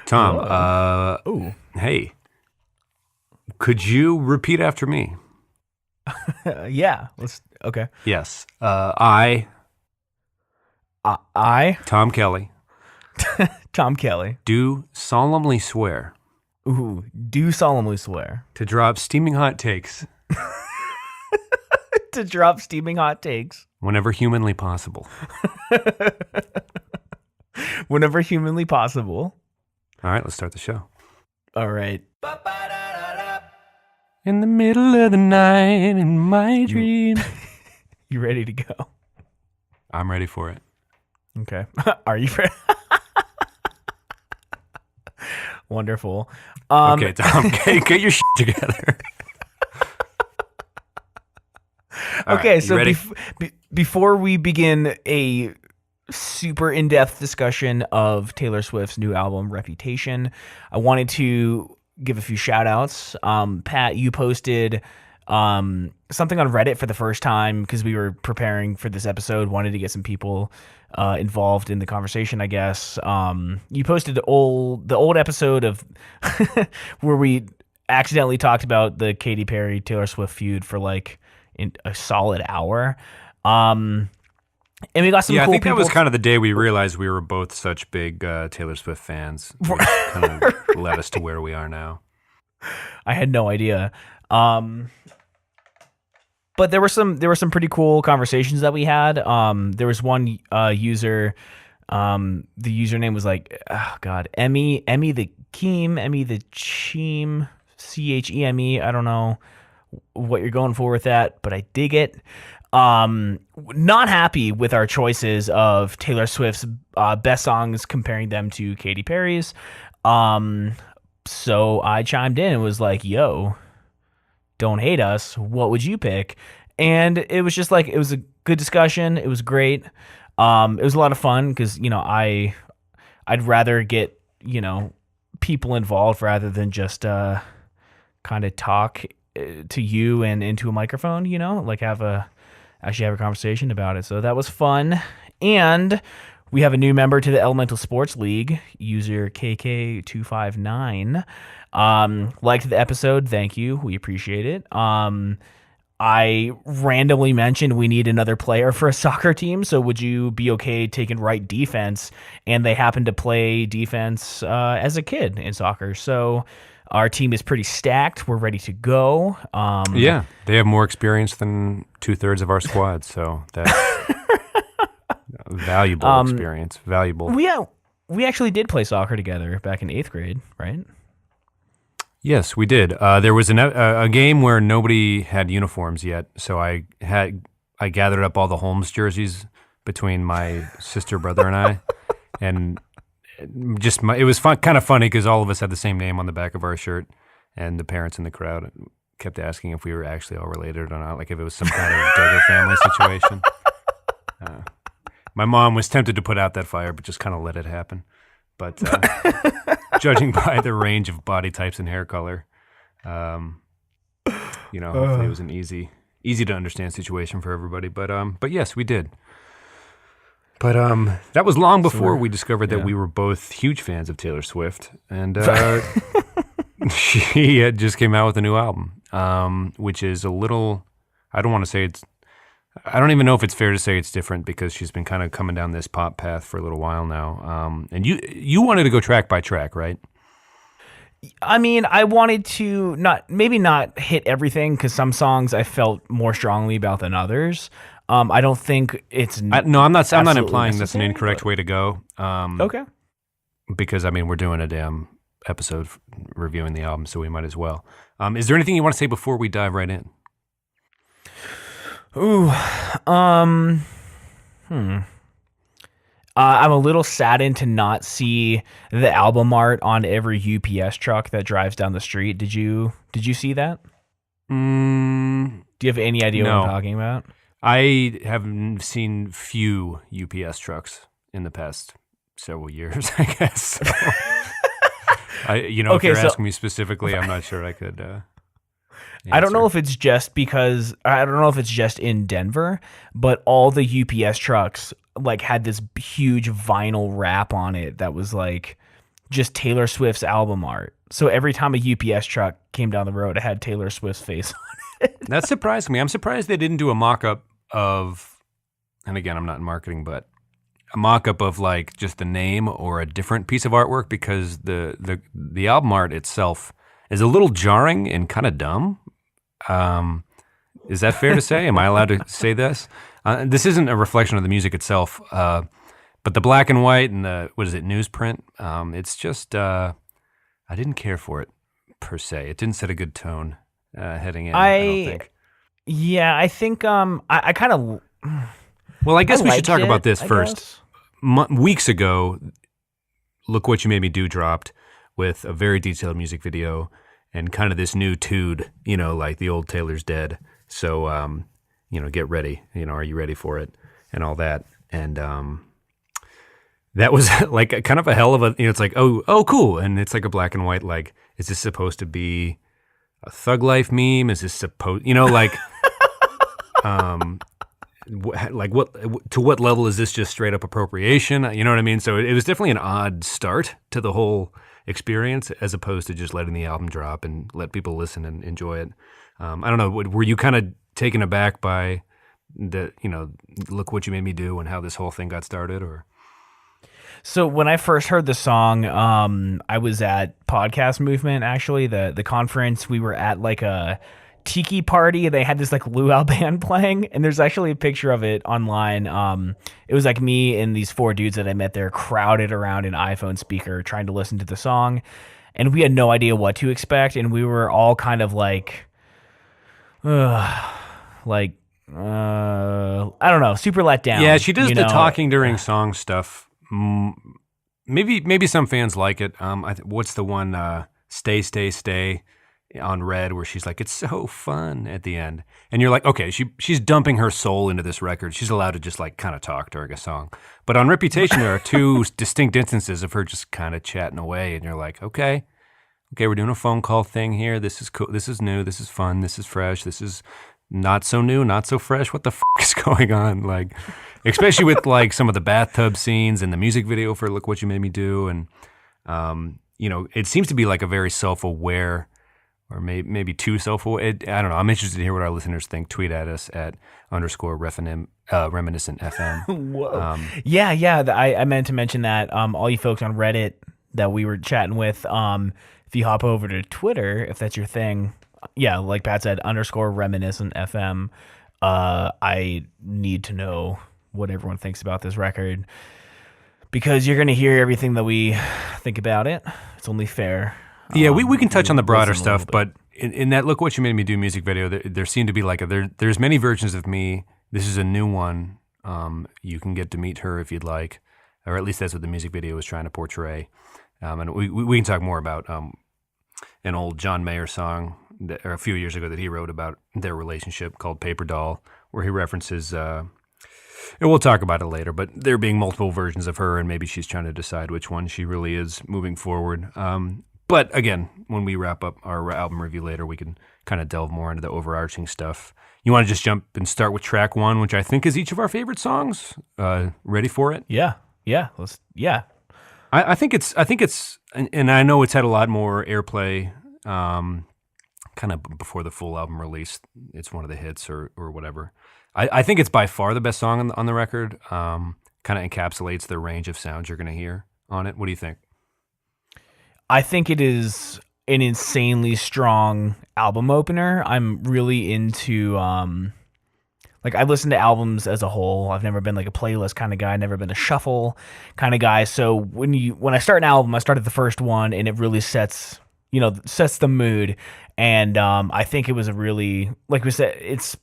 Tom, Ooh. hey, could you repeat after me? Yeah. Okay. Yes. I, I, Tom Kelly, Tom Kelly, do solemnly swear do solemnly swear to drop steaming hot takes to drop steaming hot takes whenever humanly possible. whenever humanly possible. All right, let's start the show. All right. In the middle of the night in my dream. You ready to go? I'm ready for it. Okay. Are you ready? Wonderful. Okay, Tom, get your shit together. Okay, right, so ready? before we begin a super in-depth discussion of Taylor Swift's new album, Reputation, I wanted to give a few shout-outs. Pat, you posted something on Reddit for the first time because we were preparing for this episode, wanted to get some people involved in the conversation, I guess. You posted the old episode of where we accidentally talked about the Katy Perry Taylor Swift feud for like in a solid hour. And we got some cool I think people. that was kind of the day we realized we were both such big Taylor Swift fans. Which kind of led us to where we are now. I had no idea. But there were some pretty cool conversations that we had. There was one user, the username was like, oh God, Emmy the Keem, Emmy the Cheem, Cheme. I don't know what you're going for with that, but I dig it. Not happy with our choices of Taylor Swift's best songs, comparing them to Katy Perry's. So I chimed in and was like, yo, don't hate us. What would you pick? And it was just like, it was a good discussion. It was great. It was a lot of fun because, I'd rather get, people involved rather than just kind of talk to you and into a microphone, like actually have a conversation about it. So that was fun. And we have a new member to the Elemental Sports League, user KK259. Liked the episode. Thank you. We appreciate it. I randomly mentioned we need another player for a soccer team. So would you be okay taking right defense? And they happen to play defense as a kid in soccer. So our team is pretty stacked. We're ready to go. Yeah, they have more experience than 2/3 of our squad. So that's valuable experience. Valuable. We actually did play soccer together back in 8th grade, right? Yes, we did. There was a game where nobody had uniforms yet, so I gathered up all the Holmes jerseys between my sister, brother, and I, and it was fun, kind of funny because all of us had the same name on the back of our shirt, and the parents in the crowd kept asking if we were actually all related or not, like if it was some kind of Duggar family situation. My mom was tempted to put out that fire, but just kind of let it happen. But judging by the range of body types and hair color, hopefully it was an easy to understand situation for everybody. But yes, we did. But that was long before we discovered that we were both huge fans of Taylor Swift, and she had just came out with a new album, which is a little. I don't want to say it's. I don't even know if it's fair to say it's different because she's been kind of coming down this pop path for a little while now. And you wanted to go track by track, right? I mean, I wanted to not hit everything because some songs I felt more strongly about than others. I don't think it's I'm not implying that's an incorrect way to go. Okay. Because we're doing a damn episode reviewing the album, so we might as well. Is there anything you want to say before we dive right in? Ooh, I'm a little saddened to not see the album art on every UPS truck that drives down the street. Did you see that? Do you have any idea what I'm talking about? I have seen few UPS trucks in the past several years, I guess. So, if you're asking me specifically, I'm not sure I could. I don't know if it's just in Denver, but all the UPS trucks like had this huge vinyl wrap on it that was like just Taylor Swift's album art. So every time a UPS truck came down the road, it had Taylor Swift's face on it. That surprised me. I'm surprised they didn't do a mock-up of, and again, I'm not in marketing, but a mock-up of like just the name or a different piece of artwork, because the album art itself is a little jarring and kind of dumb. Is that fair to say? Am I allowed to say this? This isn't a reflection of the music itself, but the black and white and the, what is it, newsprint, it's just, I didn't care for it per se. It didn't set a good tone heading in, I don't think. Yeah, I think I kind of... Well, I guess we should talk about this I first. guess. Weeks ago, Look What You Made Me Do dropped with a very detailed music video and kind of this new tude, like the old Taylor's Dead. So, get ready. Are you ready for it? And all that. And that was like kind of a hell of a, it's like, oh, cool. And it's like a black and white, like, is this supposed to be a Thug Life meme? Is this supposed, like to what level is this just straight up appropriation? You know what I mean? So it was definitely an odd start to the whole experience, as opposed to just letting the album drop and let people listen and enjoy it. I don't know. Were you kind of taken aback by the, Look What You Made Me Do and how this whole thing got started, or? So when I first heard the song, I was at Podcast Movement, actually, the conference. We were at like a tiki party. They had this like luau band playing, and there's actually a picture of it online. It was like me and these four dudes that I met there crowded around an iPhone speaker trying to listen to the song, and we had no idea what to expect, and we were all kind of like, I don't know, super let down. Yeah, she does the talking during song stuff. Maybe some fans like it. What's the one, Stay, Stay, Stay on Red, where she's like, it's so fun at the end. And you're like, okay, she's dumping her soul into this record. She's allowed to just like kind of talk during a song. But on Reputation, there are two distinct instances of her just kind of chatting away. And you're like, okay, we're doing a phone call thing here. This is cool. This is new. This is fun. This is fresh. This is not so new, not so fresh. What the is going on? Like, especially with like some of the bathtub scenes and the music video for Look What You Made Me Do. And, it seems to be like a very self-aware, or maybe too self-aware. I don't know. I'm interested to hear what our listeners think. Tweet at us at _reminiscent FM. Whoa. Yeah. I meant to mention that all you folks on Reddit that we were chatting with, if you hop over to Twitter, if that's your thing, yeah, like Pat said, _reminiscent FM. I need to know what everyone thinks about this record, because you're going to hear everything that we think about it. It's only fair. Yeah, we can touch on the broader stuff, but in that Look What You Made Me Do music video, there seemed to be like there's many versions of me. This is a new one. You can get to meet her if you'd like, or at least that's what the music video was trying to portray. And we can talk more about an old John Mayer song or a few years ago that he wrote about their relationship called Paper Doll, where he references, and we'll talk about it later, but there being multiple versions of her, and maybe she's trying to decide which one she really is moving forward. But again, when we wrap up our album review later, we can kind of delve more into the overarching stuff. You want to just jump and start with track one, which I think is each of our favorite songs. Ready for it? Yeah. I think it's, and I know it's had a lot more airplay, kind of before the full album release. It's one of the hits or whatever. I think it's by far the best song on the record. Kind of encapsulates the range of sounds you're going to hear on it. What do you think? I think it is an insanely strong album opener. I'm really into, I listen to albums as a whole. I've never been like a playlist kind of guy, never been a shuffle kind of guy. So when I start an album, I start at the first one, and it really sets the mood. And I think it was a really, like we said, it's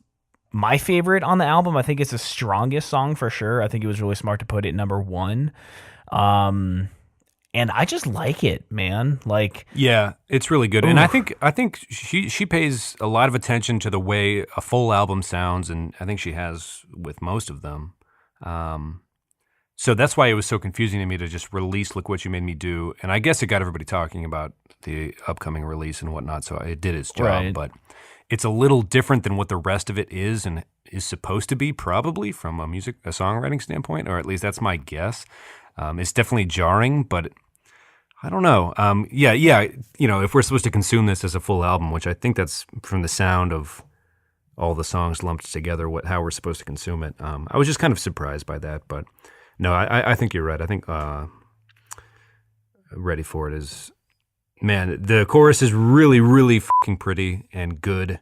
my favorite on the album. I think it's the strongest song for sure. I think it was really smart to put it number one. And I just like it, man. Like, yeah, it's really good. Oof. And I think she pays a lot of attention to the way a full album sounds, and I think she has with most of them. So that's why it was so confusing to me to just release Look What You Made Me Do. And I guess it got everybody talking about the upcoming release and whatnot, so it did its job. Right. But it's a little different than what the rest of it is, and is supposed to be, probably from a songwriting standpoint, or at least that's my guess. It's definitely jarring, but I don't know. Yeah. If we're supposed to consume this as a full album, which I think that's from the sound of all the songs lumped together, how we're supposed to consume it. I was just kind of surprised by that, but no, I think you're right. I think Ready for It is, man, the chorus is really, really fucking pretty and good.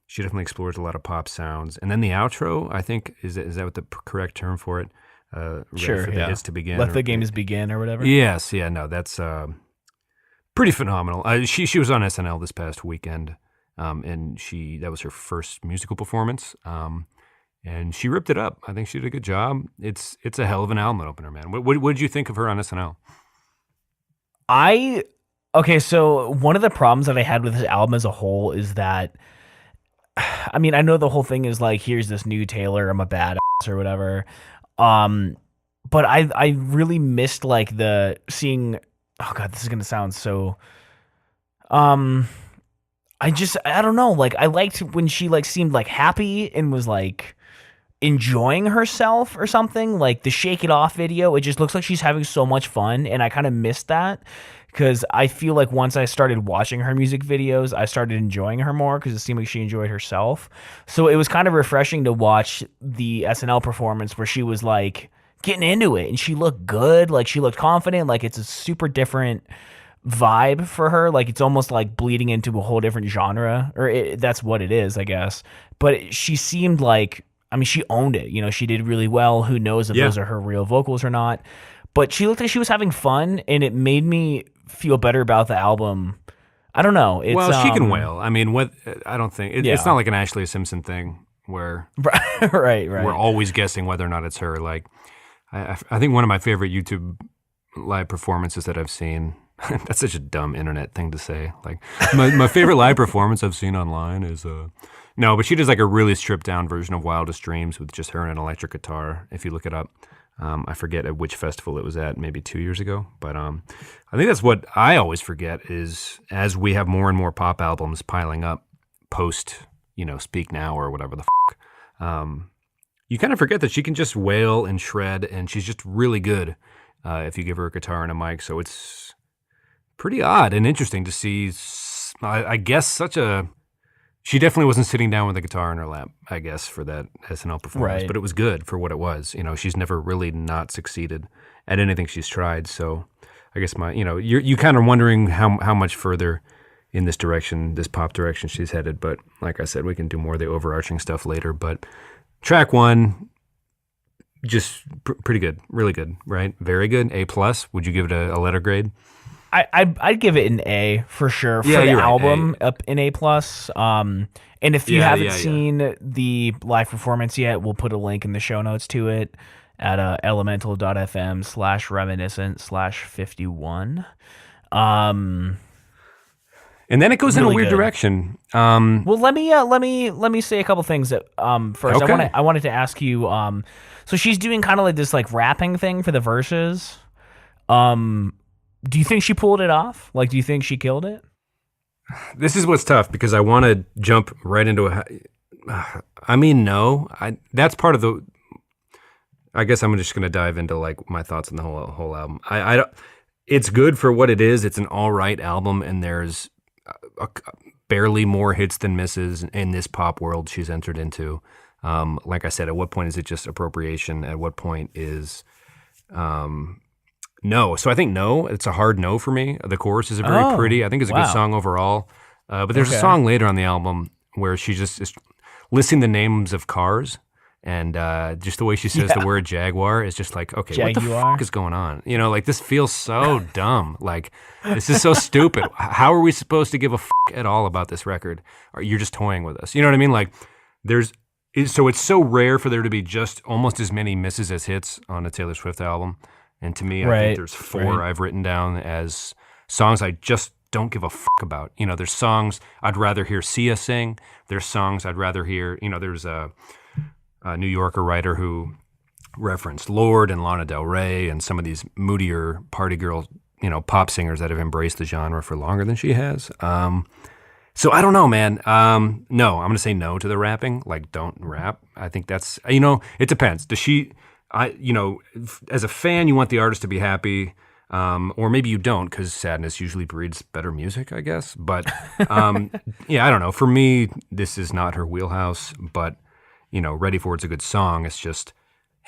She definitely explores a lot of pop sounds. And then the outro, I think, is that what the correct term for it? Sure, for the hits to begin. Let the games begin or whatever. Yes, yeah, no, that's pretty phenomenal. She was on SNL this past weekend, and that was her first musical performance, and she ripped it up. I think she did a good job. It's a hell of an album opener, man. What did you think of her on SNL? Okay, so one of the problems that I had with this album as a whole is that, I mean, I know the whole thing is like, here's this new Taylor, I'm a badass or whatever. But I really missed like the seeing, oh God, this is going to sound so, I don't know. Like I liked when she like seemed like happy and was like enjoying herself or something. Like the Shake It Off video, it just looks like she's having so much fun. And I kind of missed that because I feel like once I started watching her music videos, I started enjoying her more because it seemed like she enjoyed herself. So it was kind of refreshing to watch the SNL performance where she was like getting into it and she looked good. Like she looked confident. Like it's a super different vibe for her. Like it's almost like bleeding into a whole different genre, or that's what it is, I guess. But she seemed like, I mean, she owned it. You know, she did really well. Who knows if those are her real vocals or not. But she looked like she was having fun, and it made me feel better about the album. I don't know. Well, she can wail. I mean, I don't think it's not like an Ashley Simpson thing where right. we're always guessing whether or not it's her. Like, I think one of my favorite YouTube live performances that I've seen. That's such a dumb internet thing to say. Like, my favorite live performance I've seen online is no, but she does like a really stripped down version of Wildest Dreams with just her and an electric guitar. If you look it up. I forget at which festival it was at, maybe 2 years ago. But I think that's what I always forget is as we have more and more pop albums piling up post, Speak Now or whatever the you kind of forget that she can just wail and shred, and she's just really good if you give her a guitar and a mic. So it's pretty odd and interesting to see, I guess, she definitely wasn't sitting down with a guitar in her lap, I guess, for that SNL performance. Right. But it was good for what it was. She's never really not succeeded at anything she's tried. So I guess you're kind of wondering how much further in this pop direction she's headed. But like I said, we can do more of the overarching stuff later. But track one, just pretty good, really good, right? Very good, A+. Would you give it a letter grade? I'd give it an A for sure for the album, up in A+. And if you haven't seen the live performance yet, we'll put a link in the show notes to it at elemental.fm/reminiscent/51. And then it goes in a Really weird good. direction. Well, let me say a couple things that first. Okay. I wanted to ask you. So she's doing kind of like this like rapping thing for the verses. Do you think she pulled it off? Like, do you think she killed it? This is what's tough because I want to jump right into I mean, no. That's part of the. I guess I'm just going to dive into like my thoughts on the whole album. I don't. It's good for what it is. It's an all right album, and there's barely more hits than misses in this pop world she's entered into. Like I said, at what point is it just appropriation? At what point is no? So I think no. It's a hard no for me. The chorus is very pretty. I think it's a good song overall. But there's a song later on the album where she just is listing the names of cars. And just the way she says the word Jaguar is just like, okay, what the fuck is going on? Like this feels so dumb. Like this is so stupid. How are we supposed to give a fuck at all about this record? Or you're just toying with us. You know what I mean? Like so it's so rare for there to be just almost as many misses as hits on a Taylor Swift album. And to me, I think there's 4 I've written down as songs I just don't give a fuck about. There's songs I'd rather hear Sia sing. There's songs I'd rather hear, there's a New Yorker writer who referenced Lorde and Lana Del Rey and some of these moodier party girl, pop singers that have embraced the genre for longer than she has. So I don't know, man. No, I'm gonna say no to the rapping. Like, don't rap. I think that's it depends. Does she? As a fan, you want the artist to be happy, or maybe you don't because sadness usually breeds better music, I guess. But yeah, I don't know. For me, this is not her wheelhouse. But Ready for It's a good song. It's just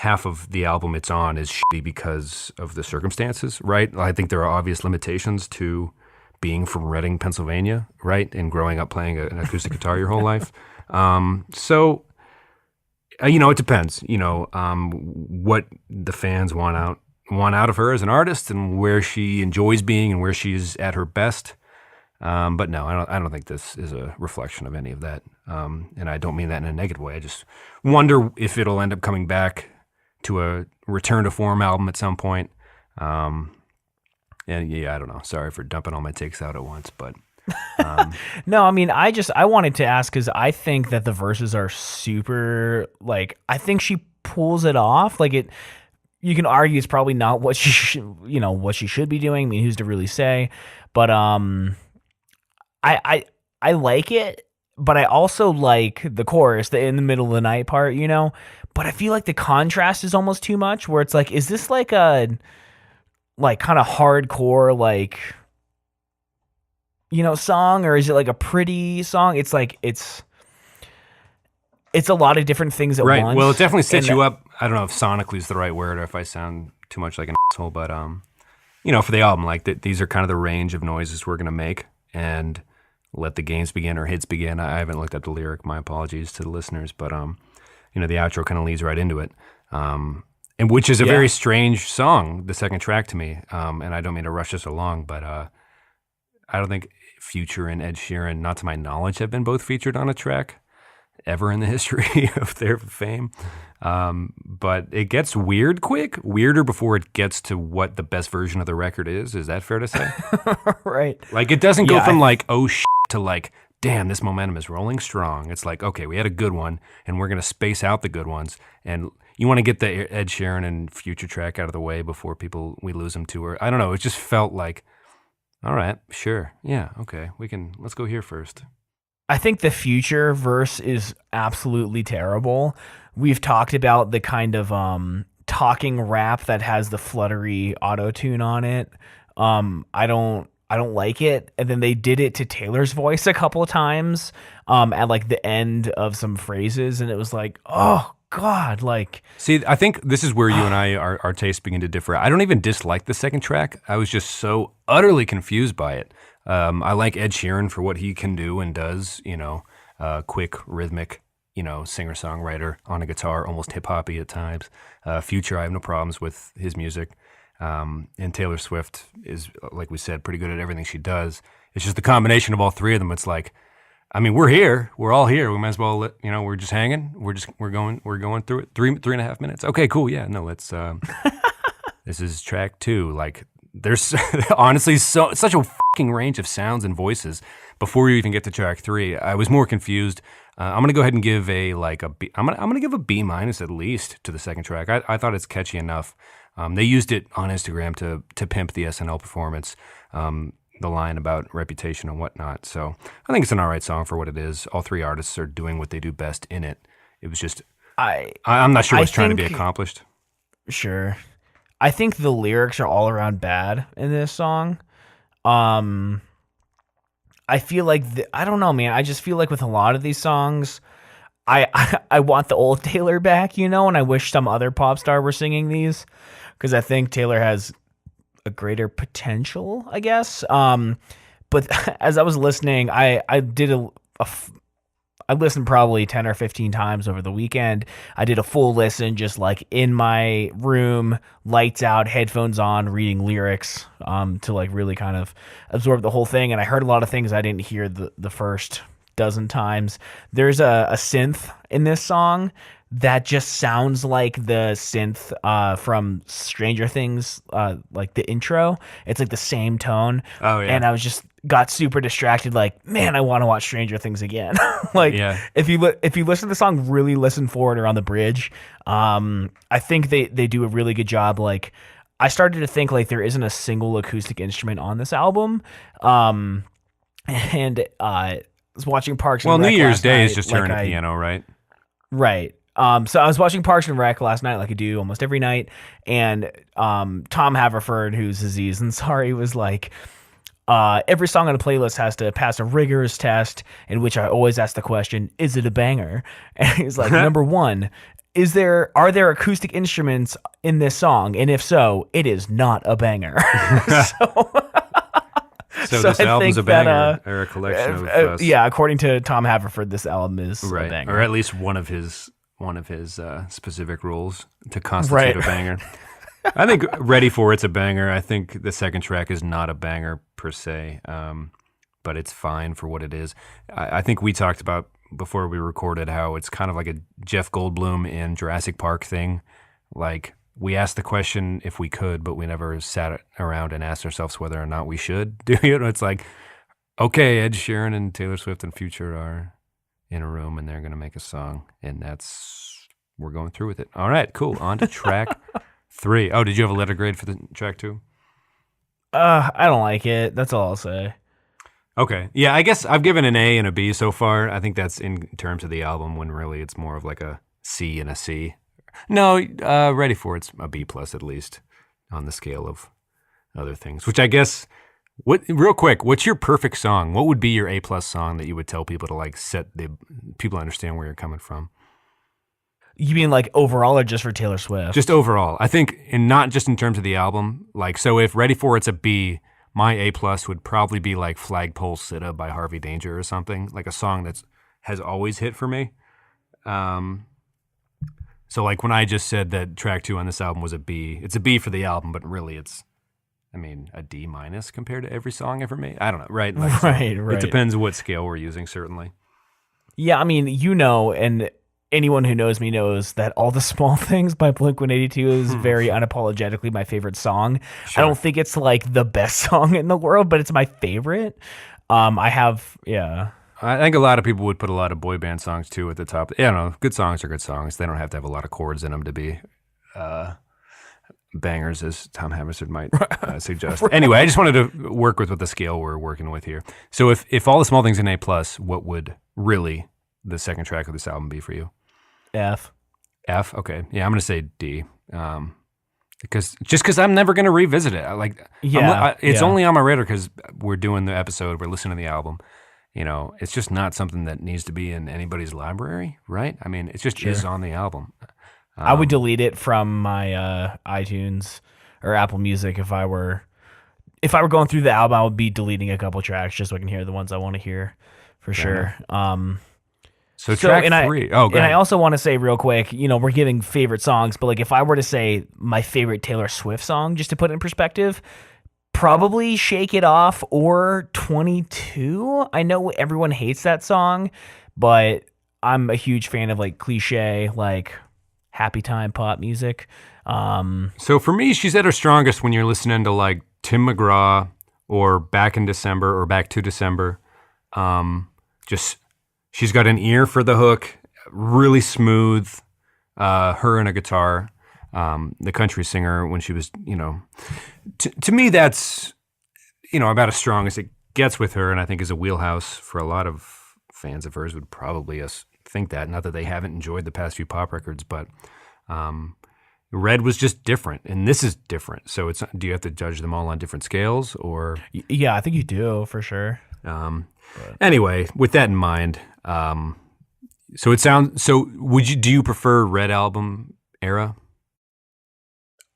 half of the album it's on is shitty because of the circumstances, right? I think there are obvious limitations to being from Reading, Pennsylvania, right, and growing up playing an acoustic guitar your whole life. So, it depends. What the fans want out of her as an artist, and where she enjoys being, and where she's at her best. But no, I don't think this is a reflection of any of that. And I don't mean that in a negative way. I just wonder if it'll end up coming back to a return to form album at some point. And yeah, I don't know. Sorry for dumping all my takes out at once, but No, I mean, I wanted to ask because I think that the verses are super, like, I think she pulls it off. Like, you can argue it's probably not what she should be doing. I mean, who's to really say? But I like it, but I also like the chorus, the in the middle of the night part, But I feel like the contrast is almost too much. Where it's like, is this like a kind of hardcore song, or is it like a pretty song? It's like it's a lot of different things at right. once. Well, it definitely sets you up. I don't know if sonically is the right word, or if I sound too much like an asshole, but for the album, like these are kind of the range of noises we're gonna make, and let the games begin or hits begin. I haven't looked up the lyric. My apologies to the listeners, but the outro kind of leads right into it. And which is a very strange song, the second track to me. And I don't mean to rush us along, but I don't think Future and Ed Sheeran, not to my knowledge, have been both featured on a track ever in the history of their fame. But it gets weirder before it gets to what the best version of the record is. Is that fair to say? Right. Like, it doesn't go from oh shit to damn, this momentum is rolling strong. It's like, okay, we had a good one, and we're going to space out the good ones. And you want to get the Ed Sheeran and Future track out of the way before we lose them to her. I don't know. It just felt like, all right, sure. Yeah, okay. Let's go here first. I think the Future verse is absolutely terrible. We've talked about the kind of talking rap that has the fluttery auto-tune on it. I don't like it. And then they did it to Taylor's voice a couple of times at the end of some phrases, and it was like, oh God, See, I think this is where you and I, our tastes begin to differ. I don't even dislike the second track. I was just so utterly confused by it. I like Ed Sheeran for what he can do and does, quick, rhythmic, singer-songwriter on a guitar, almost hip-hoppy at times. Future, I have no problems with his music. And Taylor Swift is, like we said, pretty good at everything she does. It's just the combination of all three of them. It's like, I mean, we're here. We're all here. We might as well, we're just hanging. We're going through it. 3.5 minutes. Okay, cool. Yeah, no, let's, this is track 2. Like, there's honestly such a fucking range of sounds and voices before you even get to track 3. I was more confused. I'm gonna go ahead and give I'm gonna give a B- at least to the second track. I thought it's catchy enough. They used it on Instagram to pimp the SNL performance. The line about reputation and whatnot. So I think it's an all right song for what it is. All three artists are doing what they do best in it. It was just, I'm not sure what's trying to be accomplished. Sure. I think the lyrics are all around bad in this song. I feel like, I don't know, man. I just feel like with a lot of these songs, I want the old Taylor back, and I wish some other pop star were singing these, because I think Taylor has a greater potential, I guess. But as I was listening, I listened probably 10 or 15 times over the weekend. I did a full listen, just in my room, lights out, headphones on, reading lyrics, to really kind of absorb the whole thing. And I heard a lot of things I didn't hear the first dozen times. There's a synth in this song that just sounds like the synth from Stranger Things, like the intro. It's like the same tone. Oh yeah. And I was just got super distracted. Man, I want to watch Stranger Things again. If you listen to the song, really listen for it or on the bridge. I think they do a really good job. I started to think there isn't a single acoustic instrument on this album. And was watching Parks and Well, New Rec Year's last Day is night, just like hearing a piano, right? Right. So I was watching Parks and Rec last night, like I do almost every night, and Tom Haverford, who's Aziz Ansari, was like, every song on a playlist has to pass a rigorous test in which I always ask the question, is it a banger? And he's like, number one, are there acoustic instruments in this song? And if so, it is not a banger. So So this I album's a think that, banger, or a collection of yeah, according to Tom Haverford, this album is a right, banger. or at least one of his specific rules to constitute a banger. I think Ready For It's a banger. I think the second track is not a banger per se, but it's fine for what it is. I think we talked about before we recorded how it's kind of like a Jeff Goldblum in Jurassic Park thing. Like, we asked the question if we could, but we never sat around and asked ourselves whether or not we should do it. It's like, okay, Ed Sheeran and Taylor Swift and Future are in a room and they're going to make a song, and we're going through with it. All right, cool. On to track 3. Oh, did you have a letter grade for the track 2? I don't like it. That's all I'll say. Okay. Yeah, I guess I've given an A and a B so far. I think that's in terms of the album, when really it's more of like a C and a C. No, Ready For It's a B plus at least on the scale of other things, which I guess, real quick, what's your perfect song? What would be your A plus song that you would tell people to like people understand where you're coming from? You mean like overall or just for Taylor Swift? Just overall. I think, and not just in terms of the album. Like, so if Ready For It's a B, my A plus would probably be like Flagpole Sitta by Harvey Danger or something, like a song that has always hit for me. So like when I just said that track 2 on this album was a B, it's a B for the album, but really it's, I mean, a D minus compared to every song ever made. I don't know, right? Like, right. It depends what scale we're using, certainly. Yeah, I mean, and anyone who knows me knows that All the Small Things by Blink-182 is very unapologetically my favorite song. Sure. I don't think it's like the best song in the world, but it's my favorite. I think a lot of people would put a lot of boy band songs too at the top. Yeah, I don't know. Good songs are good songs. They don't have to have a lot of chords in them to be bangers, as Tom Haverford might suggest. Right. Anyway, I just wanted to work with what the scale we're working with here. So if All the Small Things in A plus, what would really the second track of this album be for you? F. Okay. Yeah, I'm going to say D. Because I'm never going to revisit it. It's only on my radar because we're doing the episode, we're listening to the album. You know, it's just not something that needs to be in anybody's library, right? I mean, it just is on the album. I would delete it from my iTunes or Apple Music if I were going through the album. I would be deleting a couple tracks just so I can hear the ones I want to hear for sure. So track 3. Oh, go ahead. And I also want to say real quick, we're giving favorite songs, but like if I were to say my favorite Taylor Swift song, just to put it in perspective, probably Shake It Off or 22. I know everyone hates that song, but I'm a huge fan of like cliche, like happy time pop music. So for me, she's at her strongest when you're listening to like Tim McGraw or Back in December or Back to December. She's got an ear for the hook, really smooth, her and a guitar. The country singer, when she was, to me, that's, about as strong as it gets with her, and I think is a wheelhouse for a lot of fans of hers would probably think that. Not that they haven't enjoyed the past few pop records, but Red was just different, and this is different. So do you have to judge them all on different scales, or? Yeah, I think you do, for sure. Anyway, with that in mind, do you prefer Red album era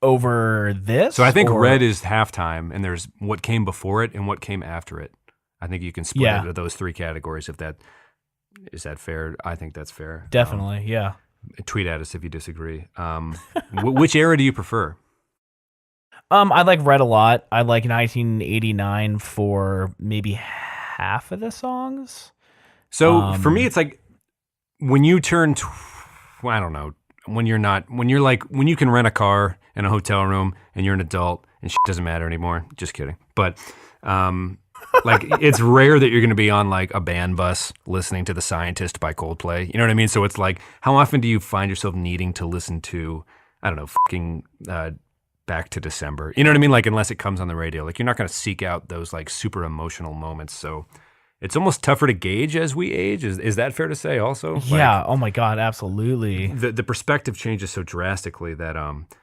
over this? So I think Red is halftime, and there's what came before it and what came after it. I think you can split it into those 3 categories. Is that fair? I think that's fair. Definitely, yeah. Tweet at us if you disagree. Which era do you prefer? I like Red a lot. I like 1989 for maybe half of the songs. So for me, it's like when you turn, I don't know, when you can rent a car in a hotel room and you're an adult and shit doesn't matter anymore. Just kidding. But like it's rare that you're going to be on like a band bus listening to The Scientist by Coldplay. You know what I mean? So it's like, how often do you find yourself needing to listen to, I don't know, fucking Back to December? You know what I mean? Like, unless it comes on the radio, like you're not going to seek out those like super emotional moments. So it's almost tougher to gauge as we age. Is that fair to say also? Yeah. Like, Oh my God. Absolutely. the perspective changes so drastically that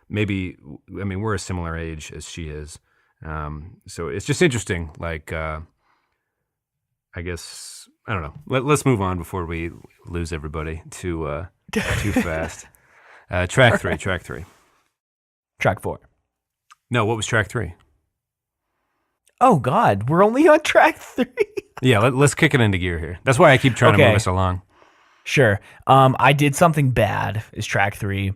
maybe, I mean, we're a similar age as she is. So it's just interesting. Like, I guess, I don't know. Let's move on before we lose everybody too fast. Track three. Track 4. No, what was track 3? Oh God, we're only on track 3. Yeah, let's kick it into gear here. That's why I keep trying to move us along. Sure. I Did Something Bad is track 3.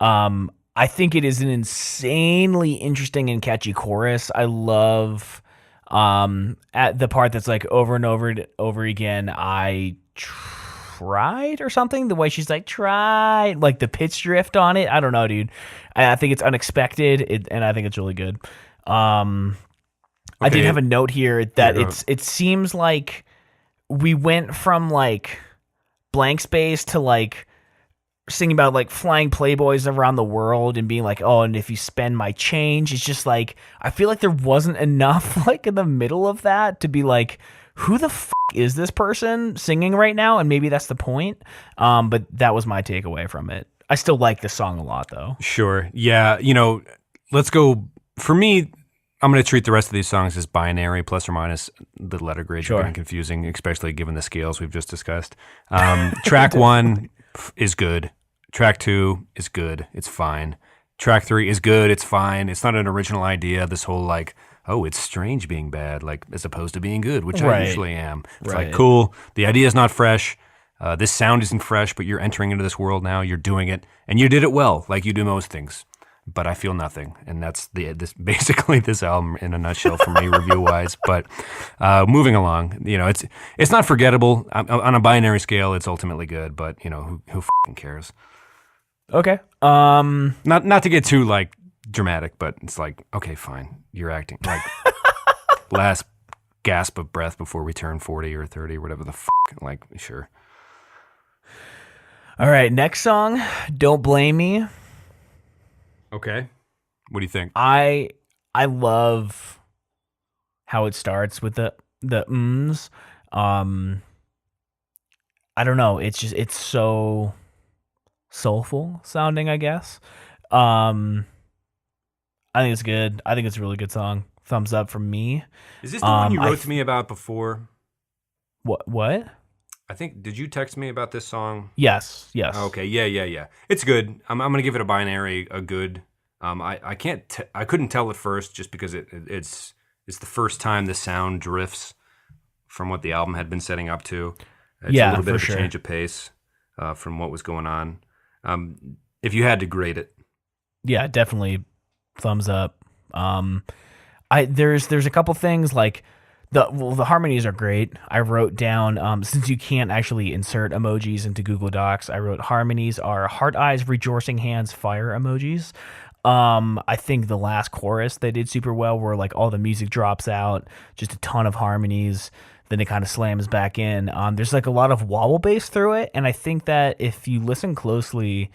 I think it is an insanely interesting and catchy chorus. I love at the part that's like over and over again, I tried or something. The way she's like, tried, like the pitch drift on it. I don't know, dude. I think it's unexpected, and I think it's really good. I did have a note here that it seems like we went from like blank space to like singing about like flying playboys around the world and being like, oh, and if you spend my change, it's just like, I feel like there wasn't enough like in the middle of that to be like, who the f is this person singing right now? And maybe that's the point. But that was my takeaway from it. I still like the song a lot though. Sure. Yeah. Let's go. For me, I'm going to treat the rest of these songs as binary, plus or minus. The letter grades are getting confusing, especially given the scales we've just discussed. Track 1 is good. Track 2 is good. It's fine. Track 3 is good. It's fine. It's not an original idea. This whole like, oh, it's strange being bad, like as opposed to being good, which I usually am. It's like, cool. The idea is not fresh. This sound isn't fresh, but you're entering into this world now. You're doing it, and you did it well, like you do most things. But I feel nothing, and that's basically this album in a nutshell for me, review wise. But moving along, it's not forgettable on a binary scale. It's ultimately good, but who fucking cares? Okay. Not to get too like dramatic, but it's like, okay, fine, you're acting like last gasp of breath before we turn 40 or 30 or whatever the fuck. Like, sure. All right, next song, Don't Blame Me. Okay. What do you think? I love how it starts with the ums. I don't know. It's so soulful sounding, I guess. I think it's good. I think it's a really good song. Thumbs up from me. Is this the one you wrote to me about before? What? I think, did you text me about this song? Yes. Okay, yeah. It's good. I'm gonna give it a binary, a good. I couldn't tell at first just because it's the first time the sound drifts from what the album had been setting up to. It's a little bit of a change of pace from what was going on. If you had to grade it, yeah, definitely thumbs up. There's a couple things like. The harmonies are great. I wrote down, since you can't actually insert emojis into Google Docs, I wrote harmonies are heart eyes, rejoicing hands, fire emojis. I think the last chorus they did super well where like all the music drops out, just a ton of harmonies, then it kind of slams back in. There's like a lot of wobble bass through it, and I think that if you listen closely,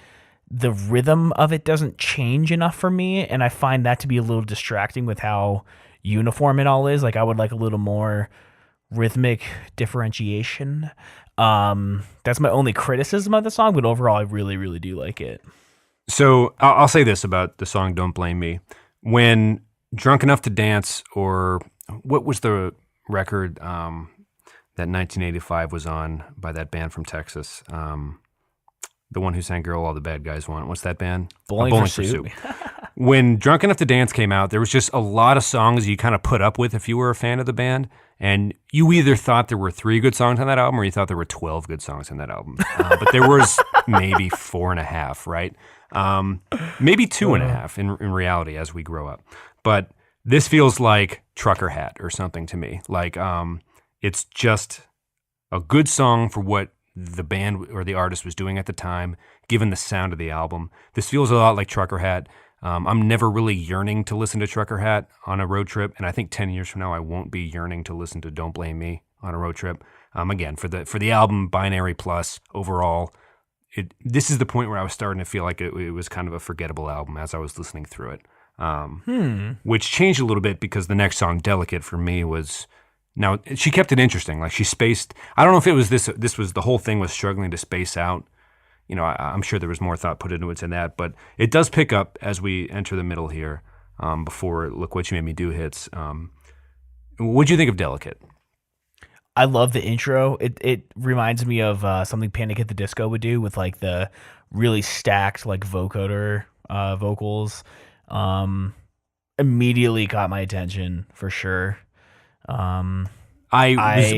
the rhythm of it doesn't change enough for me, and I find that to be a little distracting with how uniform it all is. Like I would like a little more rhythmic differentiation. That's my only criticism of the song, but overall I really, really do like it. So I'll say this about the song Don't Blame Me. When Drunk Enough to Dance, or what was the record that 1985 was on by that band from Texas? The one who sang Girl All the Bad Guys Want. What's that band? Bowling for Soup. When Drunk Enough to Dance came out, there was just a lot of songs you kind of put up with if you were a fan of the band. And you either thought there were 3 good songs on that album or you thought there were 12 good songs on that album. But there was maybe 4.5, right? Maybe 2.5 in reality as we grow up. But this feels like Trucker Hat or something to me. Like it's just a good song for what the band or the artist was doing at the time, given the sound of the album. This feels a lot like Trucker Hat. I'm never really yearning to listen to Trucker Hat on a road trip, and I think 10 years from now I won't be yearning to listen to Don't Blame Me on a road trip. Again, for the album Binary Plus overall, this is the point where I was starting to feel like it was kind of a forgettable album as I was listening through it, which changed a little bit because the next song, Delicate, for me was Now she kept it interesting. Like she spaced. I don't know if it was this. This was the whole thing was struggling to space out. You know, I'm sure there was more thought put into it than that, but it does pick up as we enter the middle here. Before "Look What You Made Me Do" hits. What'd you think of "Delicate"? I love the intro. It reminds me of something Panic at the Disco would do with like the really stacked like vocoder vocals. Immediately caught my attention for sure. I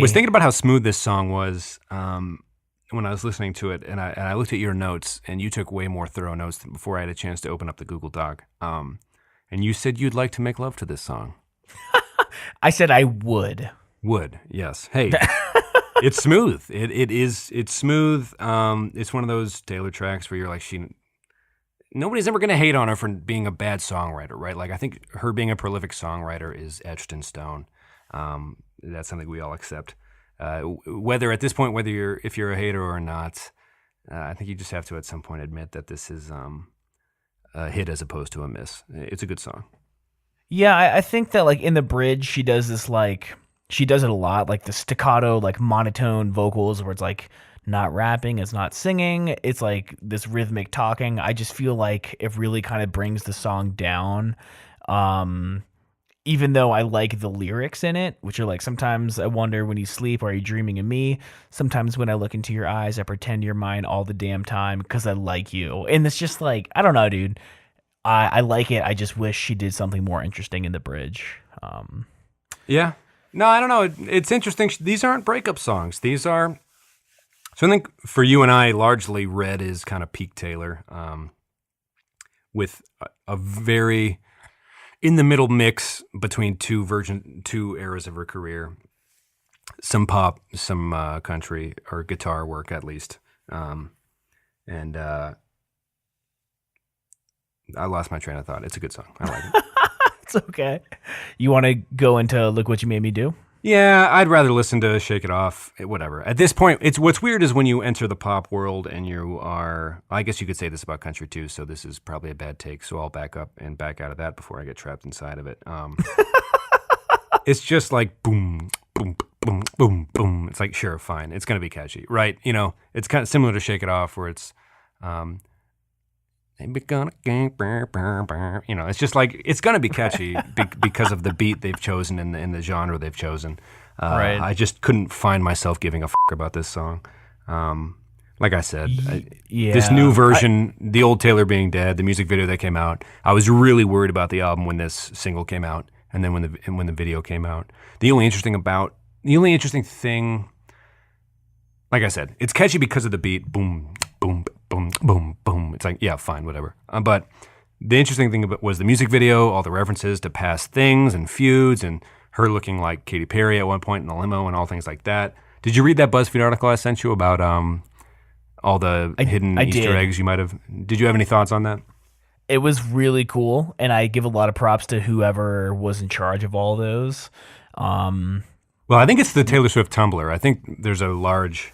was thinking about how smooth this song was when I was listening to it, and I looked at your notes, and you took way more thorough notes before I had a chance to open up the Google Doc. And you said you'd like to make love to this song. I said I would. Would, yes. Hey, it's smooth. It's smooth. It's one of those Taylor tracks where you're like, nobody's ever going to hate on her for being a bad songwriter, right? Like, I think her being a prolific songwriter is etched in stone. That's something we all accept. Whether at this point, if you're a hater or not, I think you just have to at some point admit that this is a hit as opposed to a miss. It's a good song. Yeah, I think that like in the bridge, she does this like, she does it a lot, like the staccato, like monotone vocals where it's like not rapping, it's not singing, it's like this rhythmic talking. I just feel like it really kind of brings the song down. Even though I like the lyrics in it, which are like, sometimes I wonder when you sleep, are you dreaming of me? Sometimes when I look into your eyes, I pretend you're mine all the damn time because I like you. And it's just like, I don't know, dude. I like it. I just wish she did something more interesting in the bridge. Yeah. No, I don't know. It's interesting. These aren't breakup songs. These are... So I think for you and I, largely Red is kind of peak Taylor, with a very... in the middle mix between two eras of her career, some pop, some country or guitar work at least, and I lost my train of thought. It's a good song. I like it. It's okay. You want to go into "Look What You Made Me Do"? Yeah, I'd rather listen to "Shake It Off." Whatever. At this point, it's what's weird is when you enter the pop world and you are. I guess you could say this about country too. So this is probably a bad take. So I'll back up and back out of that before I get trapped inside of it. It's just like boom, boom, boom, boom, boom. It's like sure, fine. It's gonna be catchy, right? You know, it's kind of similar to "Shake It Off," where it's. You know, it's just like it's gonna be catchy because of the beat they've chosen and the genre they've chosen. Right. I just couldn't find myself giving a about this song. Like I said, this new version, the old Taylor being dead, the music video that came out, I was really worried about the album when this single came out, and then when the video came out. The only interesting thing, like I said, it's catchy because of the beat. Boom, boom, boom, boom, boom. It's like, yeah, fine, whatever. But the interesting thing was the music video, all the references to past things and feuds, and her looking like Katy Perry at one point in the limo and all things like that. Did you read that BuzzFeed article I sent you about all the hidden Easter eggs you might have? Did you have any thoughts on that? It was really cool, and I give a lot of props to whoever was in charge of all those. Well, I think it's the Taylor Swift Tumblr. I think there's a large...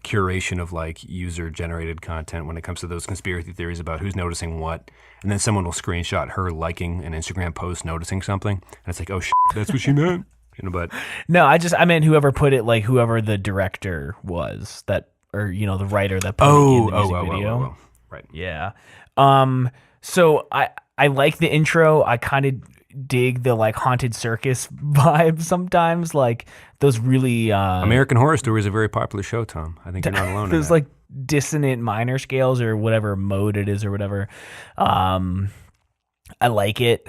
curation of like user-generated content when it comes to those conspiracy theories about who's noticing what, and then someone will screenshot her liking an Instagram post noticing something, and it's like, oh shit, that's what she meant. But no, I meant whoever put it, like whoever the director was that, or the writer that put it in the music video. Right. Yeah. So I like the intro. I kind of dig the like haunted circus vibe sometimes, like those really American Horror Story is a very popular show, Tom. I think you're not alone. Those like dissonant minor scales or whatever mode it is or whatever. I like it.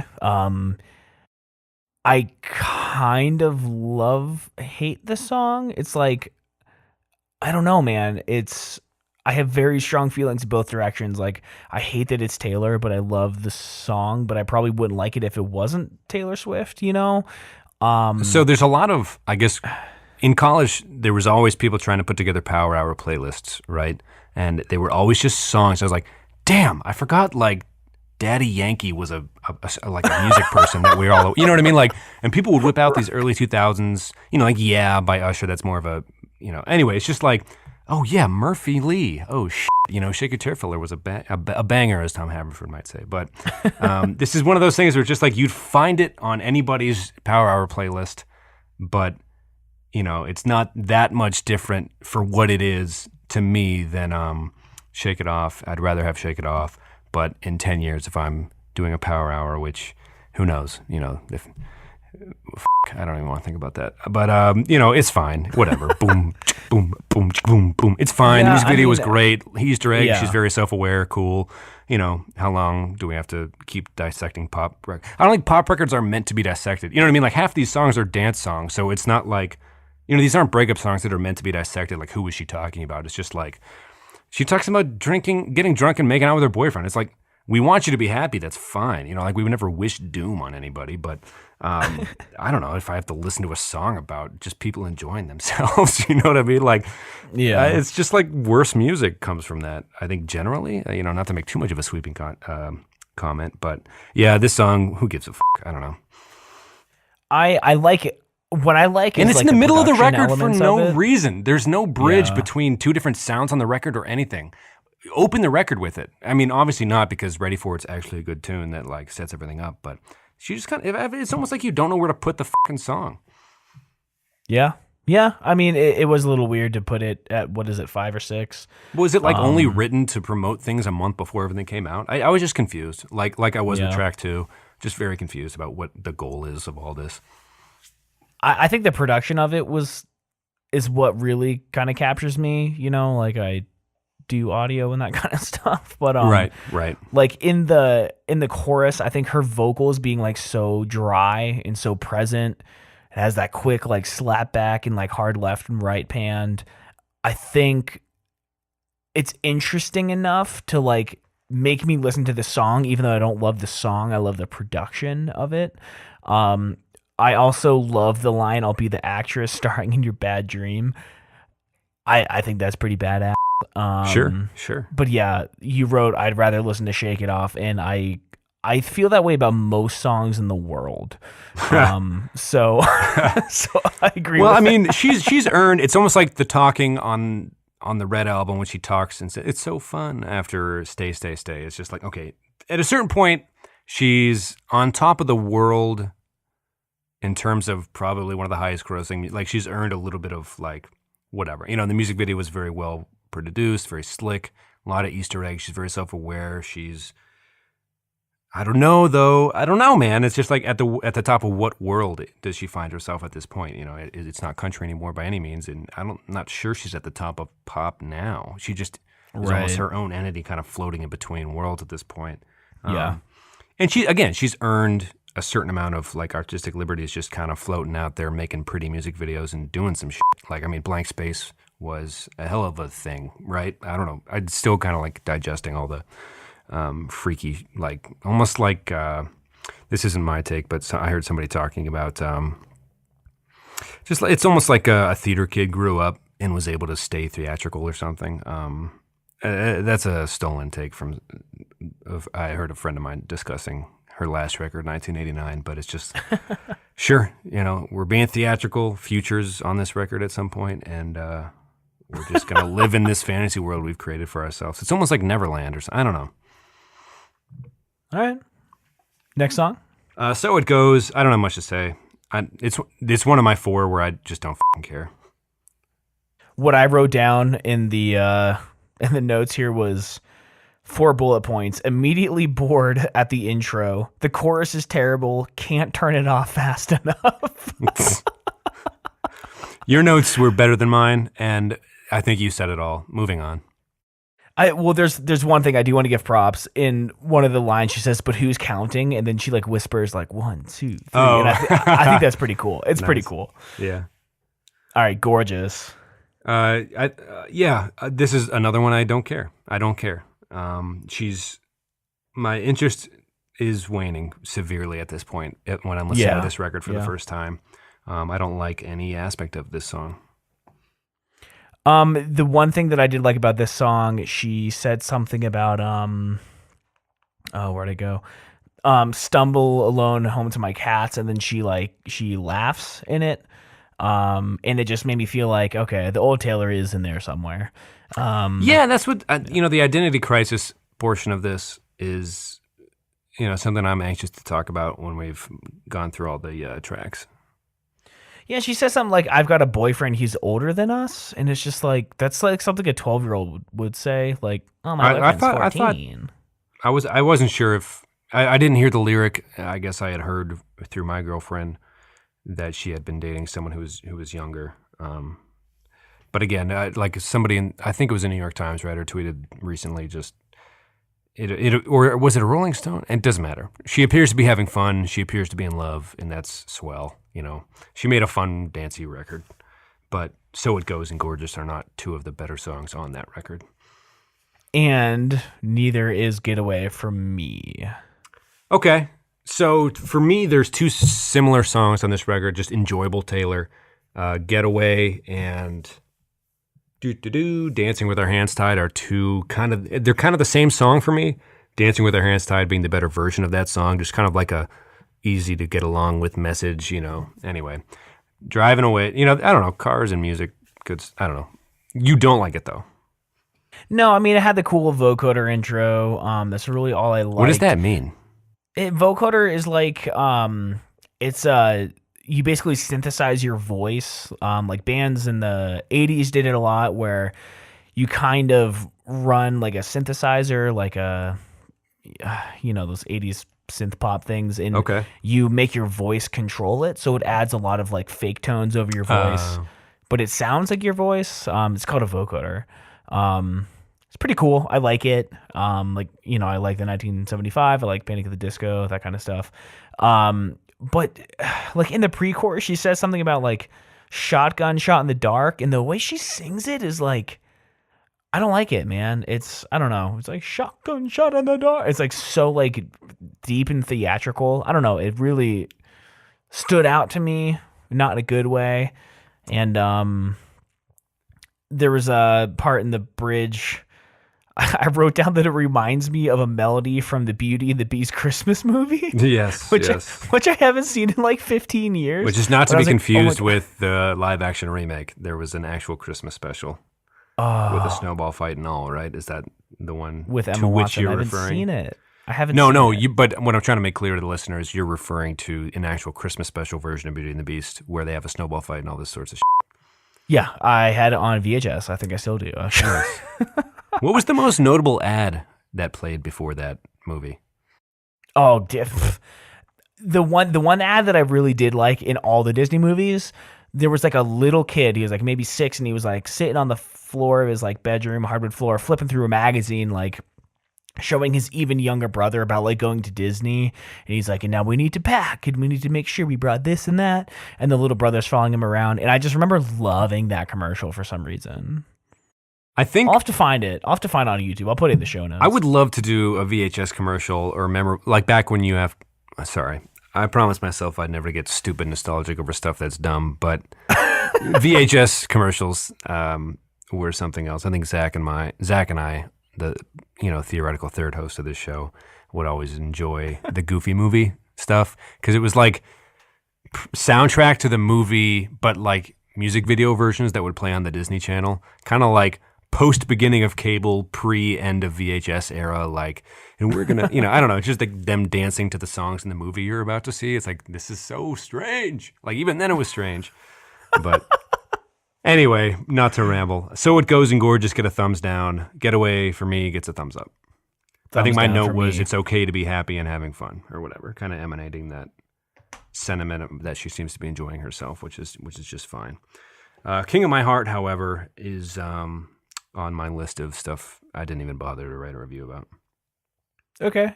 I kind of hate the song. It's like, I don't know, man. I have very strong feelings in both directions. Like, I hate that it's Taylor, but I love the song, but I probably wouldn't like it if it wasn't Taylor Swift, So there's a lot of, I guess, in college, there was always people trying to put together Power Hour playlists, right? And they were always just songs. I was like, damn, I forgot, like, Daddy Yankee was a music person that we're all, you know what I mean? Like, and people would whip out these early 2000s, like Yeah by Usher. That's more of a, anyway, it's just like, oh yeah, Murphy Lee. Oh shit, Shake Your Tear Filler was a banger, as Tom Haverford might say. But this is one of those things where it's just like you'd find it on anybody's Power Hour playlist, but it's not that much different for what it is to me than Shake It Off. I'd rather have Shake It Off, but in 10 years, if I'm doing a power hour, which who knows, if I don't even want to think about that. But it's fine. Whatever. Boom, boom, boom, boom, boom. It's fine. The music video was great. Easter egg. Yeah. She's very self-aware. Cool. How long do we have to keep dissecting pop records? I don't think pop records are meant to be dissected. You know what I mean? Like half these songs are dance songs, so it's not like these aren't breakup songs that are meant to be dissected. Like who was she talking about? It's just like she talks about drinking, getting drunk, and making out with her boyfriend. It's like we want you to be happy. That's fine. Like we would never wish doom on anybody, but. I don't know if I have to listen to a song about just people enjoying themselves. You know what I mean? Like, Yeah. It's just like worse music comes from that. I think generally, not to make too much of a sweeping comment, but yeah, this song, who gives a fuck? I don't know. I like it. What I like and is it's like in the middle of the production record for elements no of it. reason. There's no bridge Yeah. between two different sounds on the record or anything. Open the record with it. I mean, obviously not because Ready For It's actually a good tune that like sets everything up, but she just it's almost like you don't know where to put the fucking song. Yeah. Yeah. I mean, it was a little weird to put it at, 5 or 6? Was it like only written to promote things a month before everything came out? I was just confused, like I was with track 2, just very confused about what the goal is of all this. I think the production of it is what really kind of captures me, like I do audio and that kind of stuff. But right. Like in the chorus, I think her vocals being like so dry and so present, it has that quick like slap back and like hard left and right pan. I think it's interesting enough to like make me listen to the song, even though I don't love the song. I love the production of it. I also love the line, "I'll be the actress starring in your bad dream." I think that's pretty badass. Sure. But yeah, you wrote, "I'd rather listen to Shake It Off," and I feel that way about most songs in the world. So I agree. Well, with I mean, that. she's earned. It's almost like the talking on the Red album when she talks and says it's so fun after Stay. It's just like, okay, at a certain point, she's on top of the world in terms of probably one of the highest grossing. Like she's earned a little bit of like whatever. The music video was very well produced, very slick, a lot of Easter eggs. She's very self-aware. I don't know though. I don't know, man. It's just like at the top of what world does she find herself at this point? It's not country anymore by any means, and I'm not sure she's at the top of pop now. She just is almost her own entity, kind of floating in between worlds at this point. Yeah. And she's earned a certain amount of like artistic liberties, just kind of floating out there, making pretty music videos and doing some shit. Like, I mean, Blank Space was a hell of a thing, right? I don't know. I'd still kind of like digesting all the freaky, like almost like this isn't my take, but I heard somebody talking about just it's almost like a theater kid grew up and was able to stay theatrical or something. That's a stolen take from. I heard a friend of mine discussing her last record, 1989, but it's just sure, we're being theatrical. Future's on this record at some point, and we're just gonna live in this fantasy world we've created for ourselves. It's almost like Neverland or something. I don't know. All right. Next song. So it goes. I don't have much to say. It's one of my 4 where I just don't fucking care. What I wrote down in the notes here was 4 bullet points. Immediately bored at the intro. The chorus is terrible. Can't turn it off fast enough. Your notes were better than mine, and I think you said it all. Moving on. There's one thing I do want to give props. In one of the lines, she says, "But who's counting?" And then she like whispers like 1, 2, 3. Oh. And I think that's pretty cool. It's pretty cool. Yeah. All right, gorgeous. This is another one I don't care. I don't care. My interest is waning severely at this point when I'm listening to this record for the first time. I don't like any aspect of this song. The one thing that I did like about this song, she said something about where'd it go? Stumble alone home to my cats, and then she laughs in it. And it just made me feel like, okay, the old Taylor is in there somewhere. That's what the identity crisis portion of this is, something I'm anxious to talk about when we've gone through all the tracks. Yeah, she says something like, "I've got a boyfriend. He's older than us," and it's just like that's like something a 12-year-old would say. Like, "Oh, my I boyfriend's thought 14." I wasn't sure if I didn't hear the lyric. I guess I had heard through my girlfriend that she had been dating someone who was younger. But again, like somebody I think it was a New York Times writer tweeted recently, just or was it a Rolling Stone? It doesn't matter. She appears to be having fun. She appears to be in love, and that's swell. You know, she made a fun, dancey record. But So It Goes and Gorgeous are not two of the better songs on that record. And neither is Getaway from me. Okay. So for me, there's two similar songs on this record, just enjoyable Taylor, Getaway and Dancing with Our Hands Tied are two they're kind of the same song for me. Dancing with Our Hands Tied being the better version of that song, just kind of like a easy to get along with message, you know. Anyway, Driving Away, you know, I don't know, cars and music, I don't know. You don't like it though. No, I mean, it had the cool vocoder intro. That's really all I liked. What does that mean? Vocoder is like, it's you basically synthesize your voice. Like bands in the 80s did it a lot, where you kind of run like a synthesizer, like those 80s synth pop things, and you make your voice control it, so it adds a lot of like fake tones over your voice, but it sounds like your voice. It's called a vocoder. It's pretty cool. I like it. I like the 1975. I like Panic at the Disco, that kind of stuff. But like in the pre-chorus, she says something about like shotgun shot in the dark, and the way she sings it is like, I don't like it, man. I don't know. It's like shotgun shot in the dark. It's like so like deep and theatrical. I don't know. It really stood out to me, not in a good way. And there was a part in the bridge. I wrote down that it reminds me of a melody from the Beauty and the Beast Christmas movie. Yes, which I haven't seen in like 15 years. Which is not to be confused with the live action remake. There was an actual Christmas special with a snowball fight and all, right? Is that the one with Emma to which Watson? you're I haven't referring? seen it. I haven't. No. seen it. But what I'm trying to make clear to the listeners, you're referring to an actual Christmas special version of Beauty and the Beast where they have a snowball fight and all this sorts of shit. Yeah, I had it on VHS. I think I still do. What was the most notable ad that played before that movie? Oh, the one ad that I really did like in all the Disney movies, there was like a little kid. He was like maybe 6, and he was like sitting on the floor of his like bedroom, hardwood floor, flipping through a magazine, like showing his even younger brother about like going to Disney. And he's like, and now we need to pack, and we need to make sure we brought this and that. And the little brother's following him around. And I just remember loving that commercial for some reason. I think I'll have to find it. I'll have to find it on YouTube. I'll put it in the show notes. I would love to do a VHS commercial or like back when you have. Sorry, I promised myself I'd never get stupid nostalgic over stuff that's dumb. But VHS commercials were something else. I think Zach and I, the theoretical third host of this show, would always enjoy the Goofy movie stuff because it was like soundtrack to the movie, but like music video versions that would play on the Disney Channel, kind of like post beginning of cable, pre end of VHS era, like, and we're gonna, I don't know, it's just like them dancing to the songs in the movie you're about to see. It's like, this is so strange. Like even then it was strange, but anyway, not to ramble. So It Goes and Gorgeous get a thumbs down. Getaway for me gets a thumbs up. I think my note was it's okay to be happy and having fun or whatever, kind of emanating that sentiment that she seems to be enjoying herself, which is just fine. King of My Heart, however, is on my list of stuff I didn't even bother to write a review about. Okay.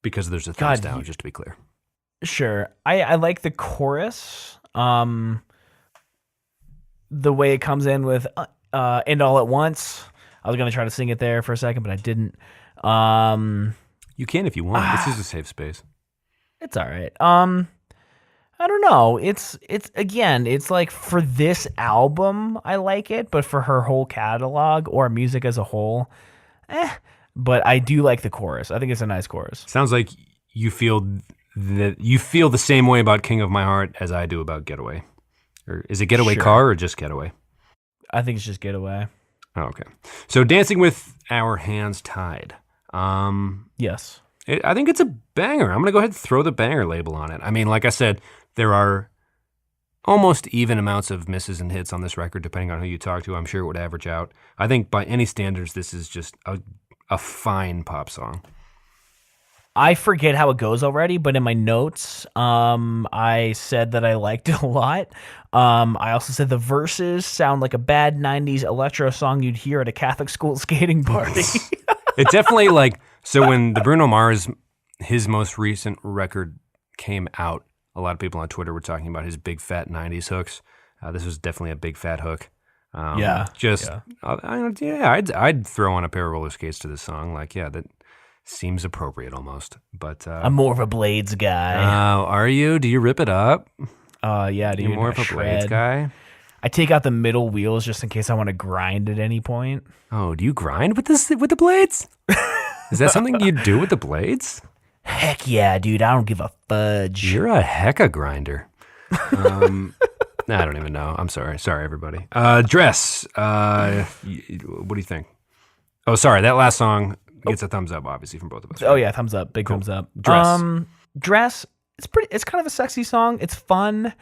Because there's a thumbs down, just to be clear. Sure. I like the chorus. The way it comes in with "And All at Once." I was gonna try to sing it there for a second, but I didn't. You can if you want. This is a safe space. It's all right. I don't know. It's like for this album, I like it, but for her whole catalog or music as a whole, But I do like the chorus. I think it's a nice chorus. Sounds like you feel the same way about King of My Heart as I do about Getaway. Or is it Getaway Car or just Getaway? I think it's just Getaway. Oh, okay. So Dancing with Our Hands Tied. Yes. I think it's a banger. I'm going to go ahead and throw the banger label on it. I mean, like I said, there are almost even amounts of misses and hits on this record, depending on who you talk to. I'm sure it would average out. I think by any standards, this is just a fine pop song. I forget how it goes already, but in my notes, I said that I liked it a lot. I also said the verses sound like a bad 90s electro song you'd hear at a Catholic school skating party. It definitely so when the Bruno Mars, his most recent record came out, a lot of people on Twitter were talking about his big fat 90s hooks. This was definitely a big fat hook. I'd throw on a pair of roller skates to this song. That seems appropriate almost. But I'm more of a Blades guy. Are you? Do you rip it up? Yeah, dude. You're more of a Blades guy? I take out the middle wheels just in case I want to grind at any point. Oh, do you grind with the blades? Is that something you do with the blades? Heck yeah, dude. I don't give a fudge. You're a hecka grinder. I don't even know. I'm sorry. Sorry, everybody. Dress. What do you think? Oh, sorry. That last song gets a thumbs up, obviously, from both of us. Right? Oh, yeah. Thumbs up. Big thumbs up. Dress. Dress. It's kind of a sexy song. It's fun.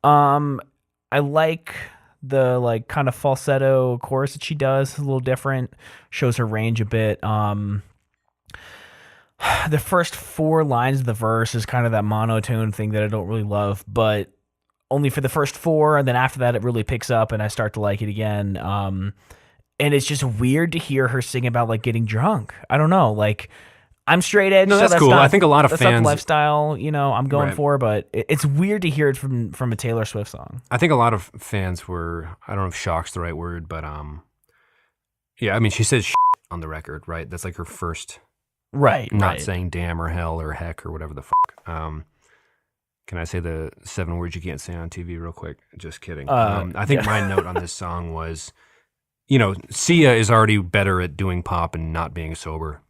I like the kind of falsetto chorus that she does. It's a little different. Shows her range a bit. The first 4 lines of the verse is kind of that monotone thing that I don't really love, but only for the first 4, and then after that it really picks up and I start to like it again. And it's just weird to hear her sing about getting drunk. I don't know, I'm straight edge. No, that's so cool. Not, I think a lot of that's fans, not the lifestyle, I'm going right. for, but it's weird to hear it from a Taylor Swift song. I think a lot of fans were, I don't know if shock's the right word, but yeah, I mean, she says on the record, right? That's her first, right? Not saying damn or hell or heck or whatever the fuck. Can I say the 7 words you can't say on TV real quick? Just kidding. I think my note on this song was, Sia is already better at doing pop and not being sober.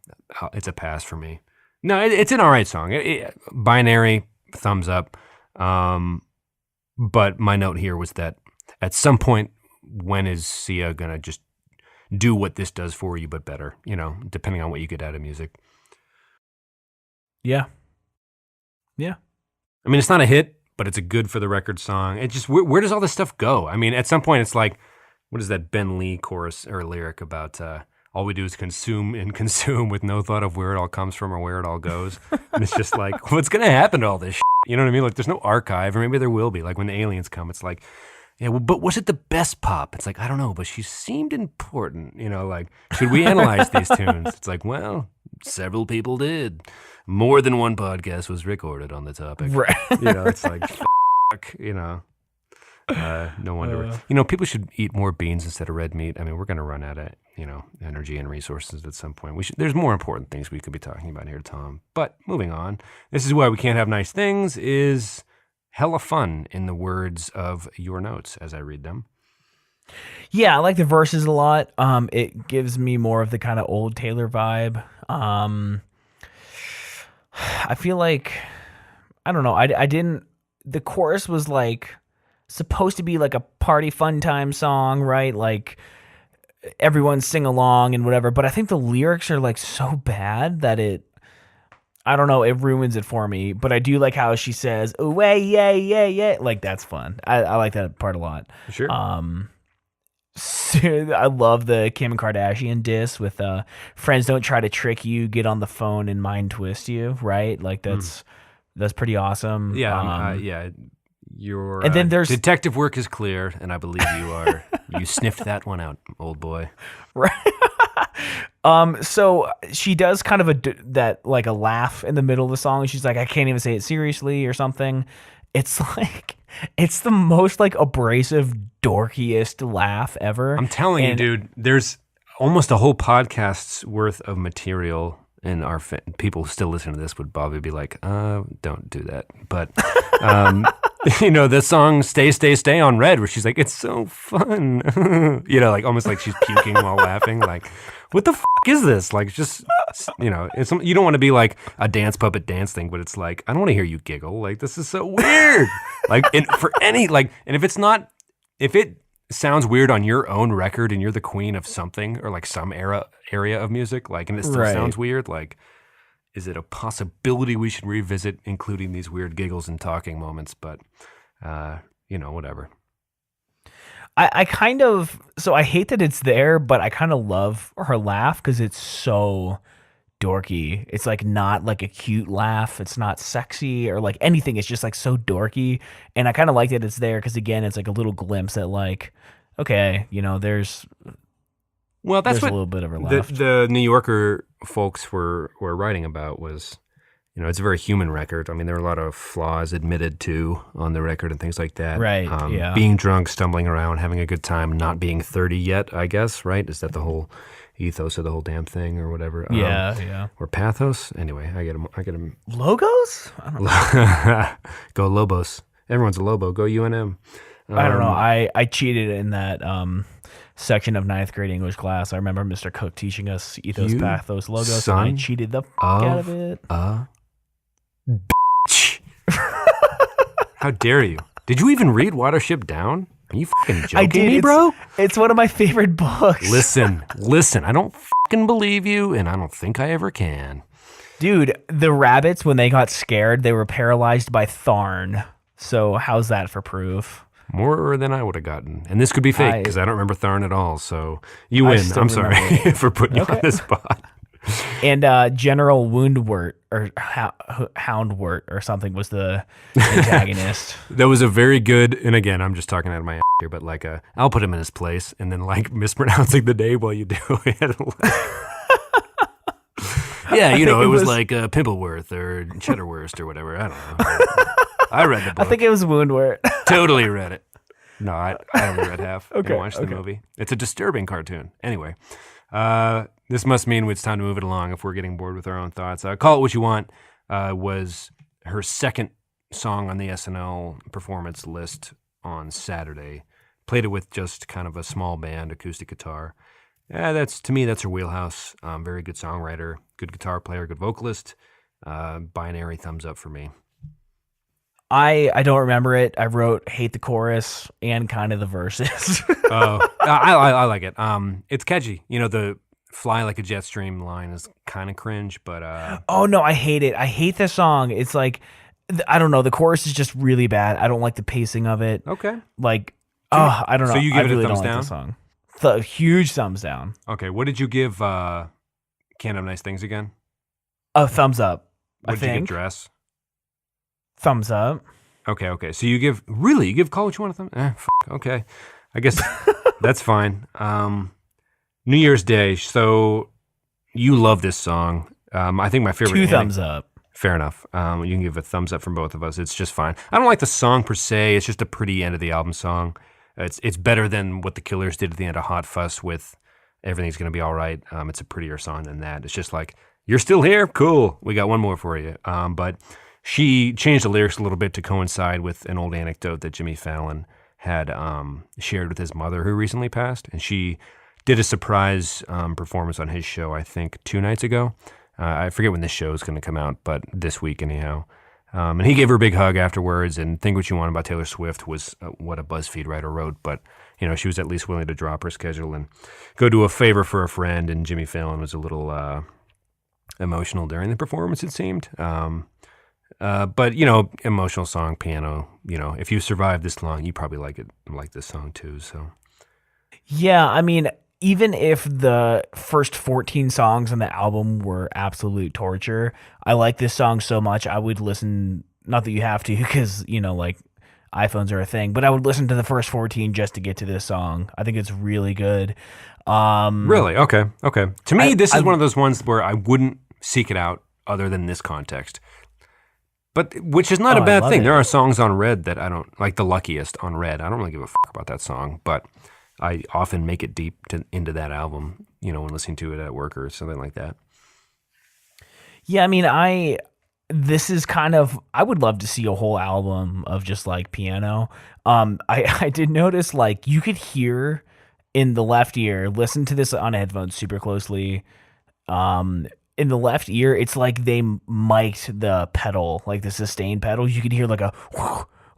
It's a pass for me. No, it's an all right song. Binary, thumbs up. But my note here was that at some point, when is Sia going to just do what this does for you, but better, depending on what you get out of music. Yeah. Yeah. I mean, it's not a hit, but it's a good for the record song. It just, where does all this stuff go? I mean, at some point it's what is that Ben Lee chorus or lyric about, all we do is consume and consume with no thought of where it all comes from or where it all goes. And it's just what's going to happen to all this shit? You know what I mean? There's no archive, or maybe there will be. When the aliens come, it's yeah, well, but was it the best pop? It's I don't know, but she seemed important. Should we analyze these tunes? It's well, several people did. More than one podcast was recorded on the topic. Right. It's fuck, no wonder. People should eat more beans instead of red meat. I mean, we're going to run out of, energy and resources at some point. There's more important things we could be talking about here, Tom. But moving on, this is why we can't have nice things is hella fun in the words of your notes as I read them. Yeah, I like the verses a lot. It gives me more of the kind of old Taylor vibe. I feel I don't know. I didn't. The chorus was supposed to be a party fun time song, right? Everyone sing along and whatever. But I think the lyrics are so bad that I don't know, it ruins it for me. But I do like how she says, "Oh, yeah, yeah, yeah." That's fun. I like that part a lot. Sure. I love the Kim Kardashian diss with friends don't try to trick you, get on the phone and mind twist you, right? That's pretty awesome. Yeah, yeah. Your and then there's detective work is clear, and I believe you sniffed that one out, old boy. Right. So she does kind of a laugh in the middle of the song. She's I can't even say it seriously or something. It's it's the most abrasive, dorkiest laugh ever. I'm telling you, dude, there's almost a whole podcast's worth of material, and our people who still listen to this would probably be don't do that. But, the song Stay, Stay, Stay on Red, where she's it's so fun. Almost she's puking while laughing. What the is this? Just, it's, you don't want to be a dance puppet dance thing, but it's I don't want to hear you giggle. This is so weird. And for any, and if it sounds weird on your own record and you're the queen of something or some area of music, and it still sounds weird, is it a possibility we should revisit including these weird giggles and talking moments? But whatever. I kind of, so I hate that it's there, but I kind of love her laugh because it's so dorky. It's like not like a cute laugh. It's not sexy or like anything. It's just like so dorky. And I kind of like that it's there because again, it's like a little glimpse at like, okay, there's Well, that's there's a what little bit of her the left. the New Yorker folks were writing about was, it's a very human record. I mean, there were a lot of flaws admitted to on the record and things like that. Right, yeah. Being drunk, stumbling around, having a good time, not being 30 yet, I guess, right? Is that the whole ethos of the whole damn thing or whatever? Yeah. Or pathos? Anyway, I get them. Logos? I don't know. Go Lobos. Everyone's a Lobo. Go UNM. I don't know. I cheated in that section of ninth grade English class. I remember Mr. Cook teaching us ethos, You pathos, logos, son and I cheated the out of it. How dare you? Did you even read Watership Down? Are you fucking joking I did, me, bro? It's one of my favorite books. Listen. I don't fucking believe you, and I don't think I ever can. Dude, the rabbits, when they got scared, they were paralyzed by Tharn. So how's that for proof? More than I would have gotten. And this could be fake, because I don't remember Tharn at all, so you I win. still I'm sorry remember for putting you on the spot. And General Woundwort, or Houndwort, or something was the antagonist. That was a very good, and again, I'm just talking out of my ass here, but like, I'll put him in his place, and then like mispronouncing the name while you do it. Yeah, it was like Pimpleworth or Cheddarwurst or whatever. I don't know. I read the book. I think it was Woundwort. Totally read it. No, I only read half. Okay, I watched the movie. It's a disturbing cartoon. Anyway, this must mean it's time to move it along if we're getting bored with our own thoughts. Call It What You Want was her second song on the SNL performance list on Saturday. Played it with just kind of a small band, acoustic guitar. To me, that's her wheelhouse. Very good songwriter, good guitar player, good vocalist. Binary thumbs up for me. I don't remember it. I wrote hate the chorus and kind of the verses. Oh, I like it. It's catchy. The fly like a jet stream line is kind of cringe, but oh no, I hate it. I hate the song. It's like, I don't know. The chorus is just really bad. I don't like the pacing of it. Okay. Like, I don't know. So you give I it a really thumbs don't like down? the song. Huge thumbs down. Okay. What did you give Can't Have Nice Things again? A thumbs up. What I did you give think. Dress? Thumbs up. Okay. So you give Call What You Want a thumb? Okay. I guess that's fine. New Year's Day. So you love this song. I think my favorite. 2 thumbs up. Fair enough. You can give a thumbs up from both of us. It's just fine. I don't like the song per se. It's just a pretty end of the album song. It's better than what the Killers did at the end of Hot Fuss with Everything's Gonna Be All Right. It's a prettier song than that. It's just like, you're still here? Cool. We got one more for you. But she changed the lyrics a little bit to coincide with an old anecdote that Jimmy Fallon had shared with his mother who recently passed. And she did a surprise performance on his show, I think, 2 nights ago. I forget when this show is going to come out, but this week anyhow. And he gave her a big hug afterwards, and Think What You Want About Taylor Swift was what a BuzzFeed writer wrote, but she was at least willing to drop her schedule and go do a favor for a friend, and Jimmy Fallon was a little emotional during the performance, it seemed. But, emotional song, piano, if you survive this long, you probably like this song too, so. Yeah, I mean, even if the first 14 songs on the album were absolute torture, I like this song so much I would listen, not that you have to because, like iPhones are a thing, but I would listen to the first 14 just to get to this song. I think it's really good. Really? Okay. To me, this is one of those ones where I wouldn't seek it out other than this context. But which is not a bad thing. There are songs on Red that I don't like. The Luckiest on Red. I don't really give a fuck about that song, but I often make it deep into that album, when listening to it at work or something like that. Yeah, I mean, this is kind of, I would love to see a whole album of just like piano. I did notice like you could hear in the left ear, listen to this on headphones super closely. In the left ear, it's like they mic'd the pedal, like the sustain pedal. You could hear like a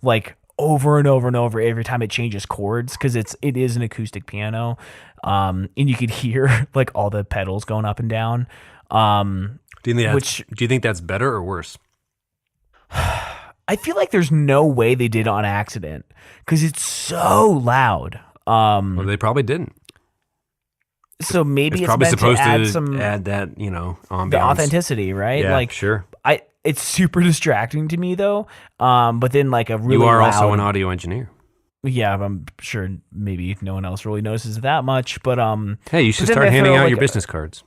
like over and over and over every time it changes chords because it is an acoustic piano, and you could hear like all the pedals going up and down. Do you think that's better or worse? I I feel like there's no way they did it on accident because it's so loud. Well, they probably didn't. So maybe It's it's probably meant supposed to add to some add that, ambiance. the authenticity, right? Yeah, Like sure. it's super distracting to me though. But then like a really You are loud, also an audio engineer. yeah, I'm sure maybe no one else really notices that much. But Hey, you should then start they handing throw, out like, your business cards.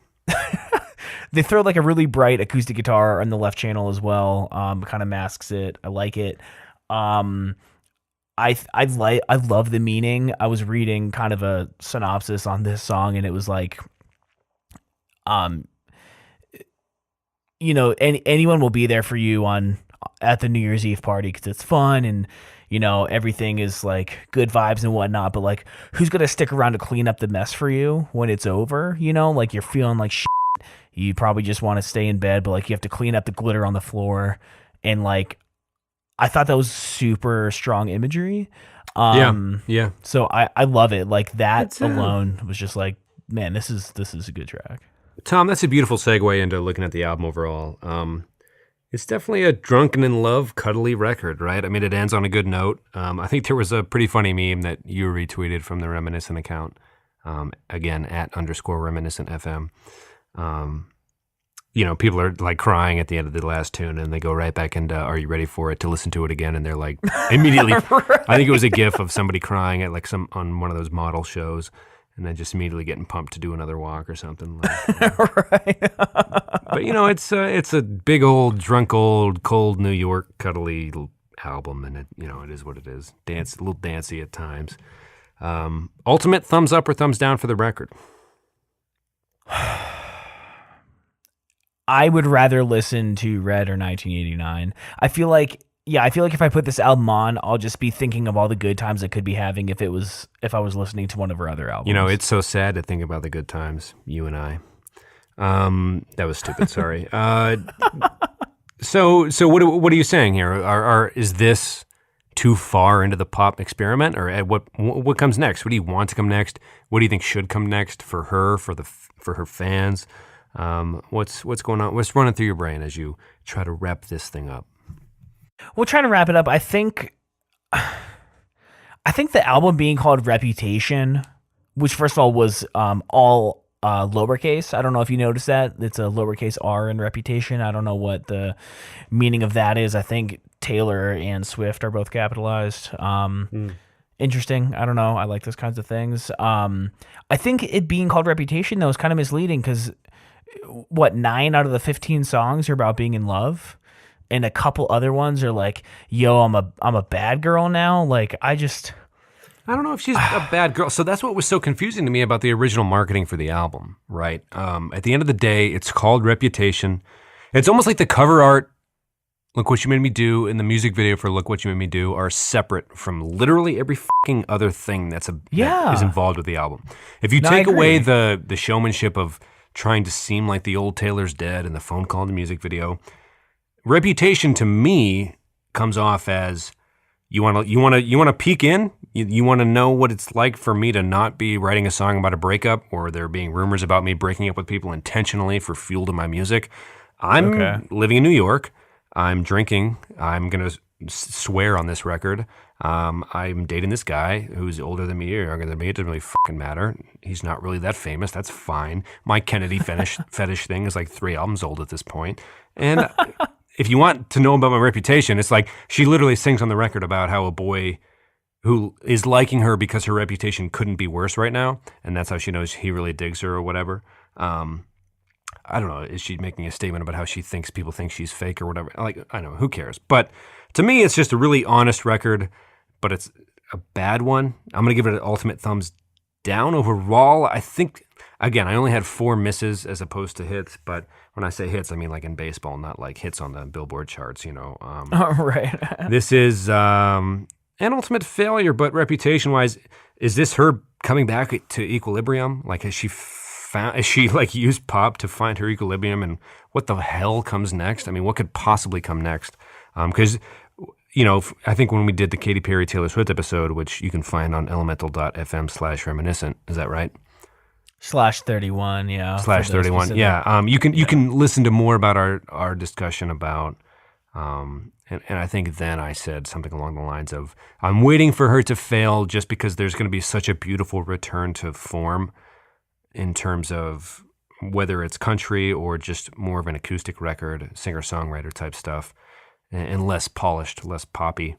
they throw like a really bright acoustic guitar on the left channel as well. Kind of masks it. I like it. I love the meaning. I was reading kind of a synopsis on this song, and it was like, anyone will be there for you at the New Year's Eve party because it's fun and everything is like good vibes and whatnot. But like, who's gonna stick around to clean up the mess for you when it's over? Like you're feeling like shit. You probably just want to stay in bed, but like you have to clean up the glitter on the floor, and like I thought that was super strong imagery. Yeah. So I love it. Like that alone was just like, man, this is a good track. Tom, that's a beautiful segue into looking at the album overall. It's definitely a drunken in love, cuddly record, right? I mean, it ends on a good note. I think there was a pretty funny meme that you retweeted from the Reminiscent account. Again, @_reminiscentfm. People are like crying at the end of the last tune and they go right back into Are You Ready For It to listen to it again. And they're like immediately, Right. I think it was a gif of somebody crying at like on one of those model shows and then just immediately getting pumped to do another walk or something. Right. But it's a big old, drunk old, cold New York cuddly album. And it is what it is. A little dancey at times. Ultimate thumbs up or thumbs down for the record? I would rather listen to Red or 1989. I feel like if I put this album on, I'll just be thinking of all the good times I could be having if I was listening to one of her other albums. It's so sad to think about the good times, you and I. That was stupid. Sorry. So what are you saying here? Is this too far into the pop experiment, or what comes next? What do you want to come next? What do you think should come next for her, for her fans? What's going on? What's running through your brain as you try to wrap this thing up? Well, trying to wrap it up, I think the album being called Reputation, which first of all was all lowercase. I don't know if you noticed that. It's a lowercase r in Reputation. I don't know what the meaning of that is. I think Taylor and Swift are both capitalized. Interesting. I don't know. I like those kinds of things. I think it being called Reputation, though, is kind of misleading because 9 out of the 15 songs are about being in love, and a couple other ones are like, yo, I'm a bad girl now. Like, I don't know if she's a bad girl. So that's what was so confusing to me about the original marketing for the album, right? At the end of the day, it's called Reputation. It's almost like the cover art, Look What You Made Me Do, and the music video for Look What You Made Me Do are separate from literally every fucking other thing that is involved with the album. If you take away the showmanship of trying to seem like the old Taylor's dead and the phone call in the music video, Reputation to me comes off as you want to peek in. You want to know what it's like for me to not be writing a song about a breakup or there being rumors about me breaking up with people intentionally for fuel to my music. I'm living in New York. I'm drinking. I'm going to swear on this record. I'm dating this guy who's older than me or younger than me. It doesn't really fucking matter. He's not really that famous. That's fine. My Kennedy fetish thing is like 3 albums old at this point. And if you want to know about my reputation, it's like she literally sings on the record about how a boy who is liking her because her reputation couldn't be worse right now. And that's how she knows he really digs her or whatever. I don't know. Is she making a statement about how she thinks people think she's fake or whatever? Like, I don't know. Who cares? But to me, it's just a really honest record, but it's a bad one. I'm going to give it an ultimate thumbs down overall. I think, again, I only had 4 misses as opposed to hits, but when I say hits, I mean like in baseball, not like hits on the Billboard charts, Right. This is an ultimate failure, but reputation-wise, is this her coming back to equilibrium? Like, has she like used pop to find her equilibrium, and what the hell comes next? I mean, what could possibly come next? Because, I think when we did the Katy Perry Taylor Swift episode, which you can find on elemental.fm/reminiscent, is that right? /31, yeah. /31, yeah. You can listen to more about our discussion about And I think then I said something along the lines of, I'm waiting for her to fail just because there's going to be such a beautiful return to form in terms of whether it's country or just more of an acoustic record, singer-songwriter type stuff, and less polished, less poppy.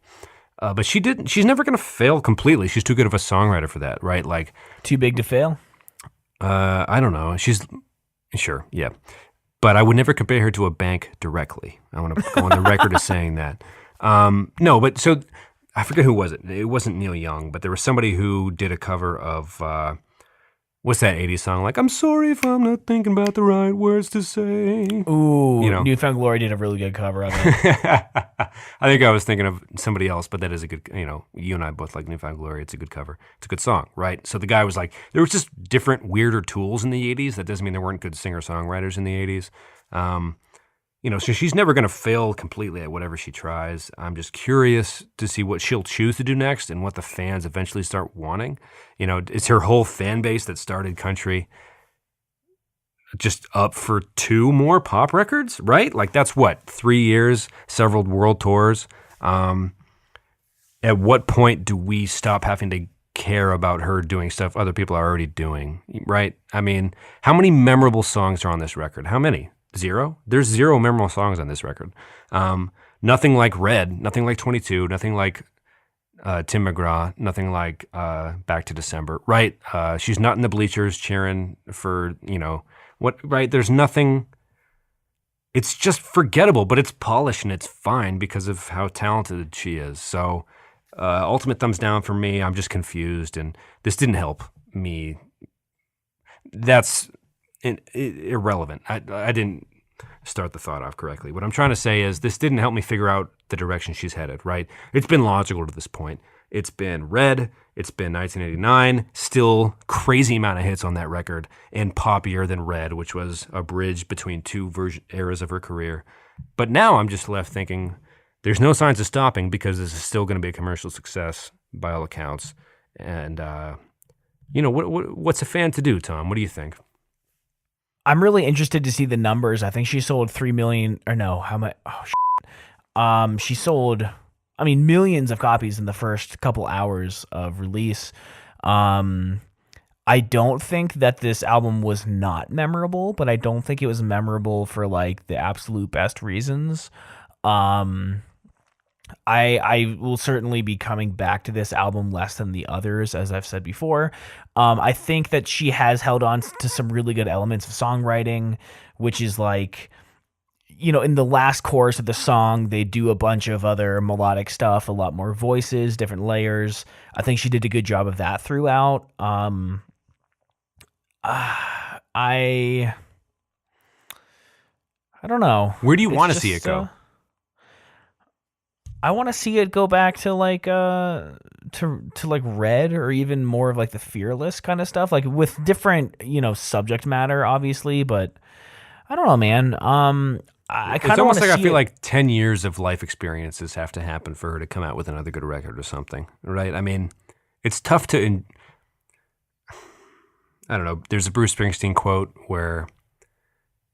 But she's never going to fail completely. She's too good of a songwriter for that, right? Like, Too big to fail? I don't know. Sure, yeah. But I would never compare her to a bank directly. I want to go on the record as saying that. No, but so I forget who was it. It wasn't Neil Young, but there was somebody who did a cover of what's that 80s song? Like, I'm sorry if I'm not thinking about the right words to say. Ooh, You know. Newfound Glory did a really good cover of it. I think I was thinking of somebody else, but that is a good, you and I both like Newfound Glory. It's a good cover. It's a good song, right? So the guy was like, there was just different, weirder tools in the 80s. That doesn't mean there weren't good singer-songwriters in the 80s. So she's never going to fail completely at whatever she tries. I'm just curious to see what she'll choose to do next and what the fans eventually start wanting. It's her whole fan base that started country just up for 2 more pop records, right? Like that's what, 3 years, several world tours. At what point do we stop having to care about her doing stuff other people are already doing, right? I mean, how many memorable songs are on this record? How many? 0? There's 0 memorable songs on this record. Nothing like Red, nothing like 22, nothing like Tim McGraw, nothing like Back to December, right? She's not in the bleachers cheering for, what, right? There's nothing. It's just forgettable, but it's polished and it's fine because of how talented she is. So ultimate thumbs down for me. I'm just confused, and this didn't help me. That's irrelevant. I didn't start the thought off correctly. What I'm trying to say is this didn't help me figure out the direction she's headed, right? It's been logical to this point. It's been Red. It's been 1989. Still crazy amount of hits on that record, and poppier than Red, which was a bridge between 2 eras of her career. But now I'm just left thinking there's no signs of stopping because this is still going to be a commercial success by all accounts. And, what's a fan to do, Tom? What do you think? I'm really interested to see the numbers. I think she sold 3 million, or no, how much? Oh, shit. She sold, millions of copies in the first couple hours of release. I don't think that this album was not memorable, but I don't think it was memorable for like the absolute best reasons. I will certainly be coming back to this album less than the others, as I've said before. I think that she has held on to some really good elements of songwriting, which is like, in the last chorus of the song, they do a bunch of other melodic stuff, a lot more voices, different layers. I think she did a good job of that throughout. I don't know. Where do you want to see it go? I want to see it go back to like to like Red, or even more of like the Fearless kind of stuff, like with different subject matter, obviously. But I don't know, man. I kind of almost like I feel like 10 years of life experiences have to happen for her to come out with another good record or something, right? I mean, it's tough to. I don't know. There's a Bruce Springsteen quote where,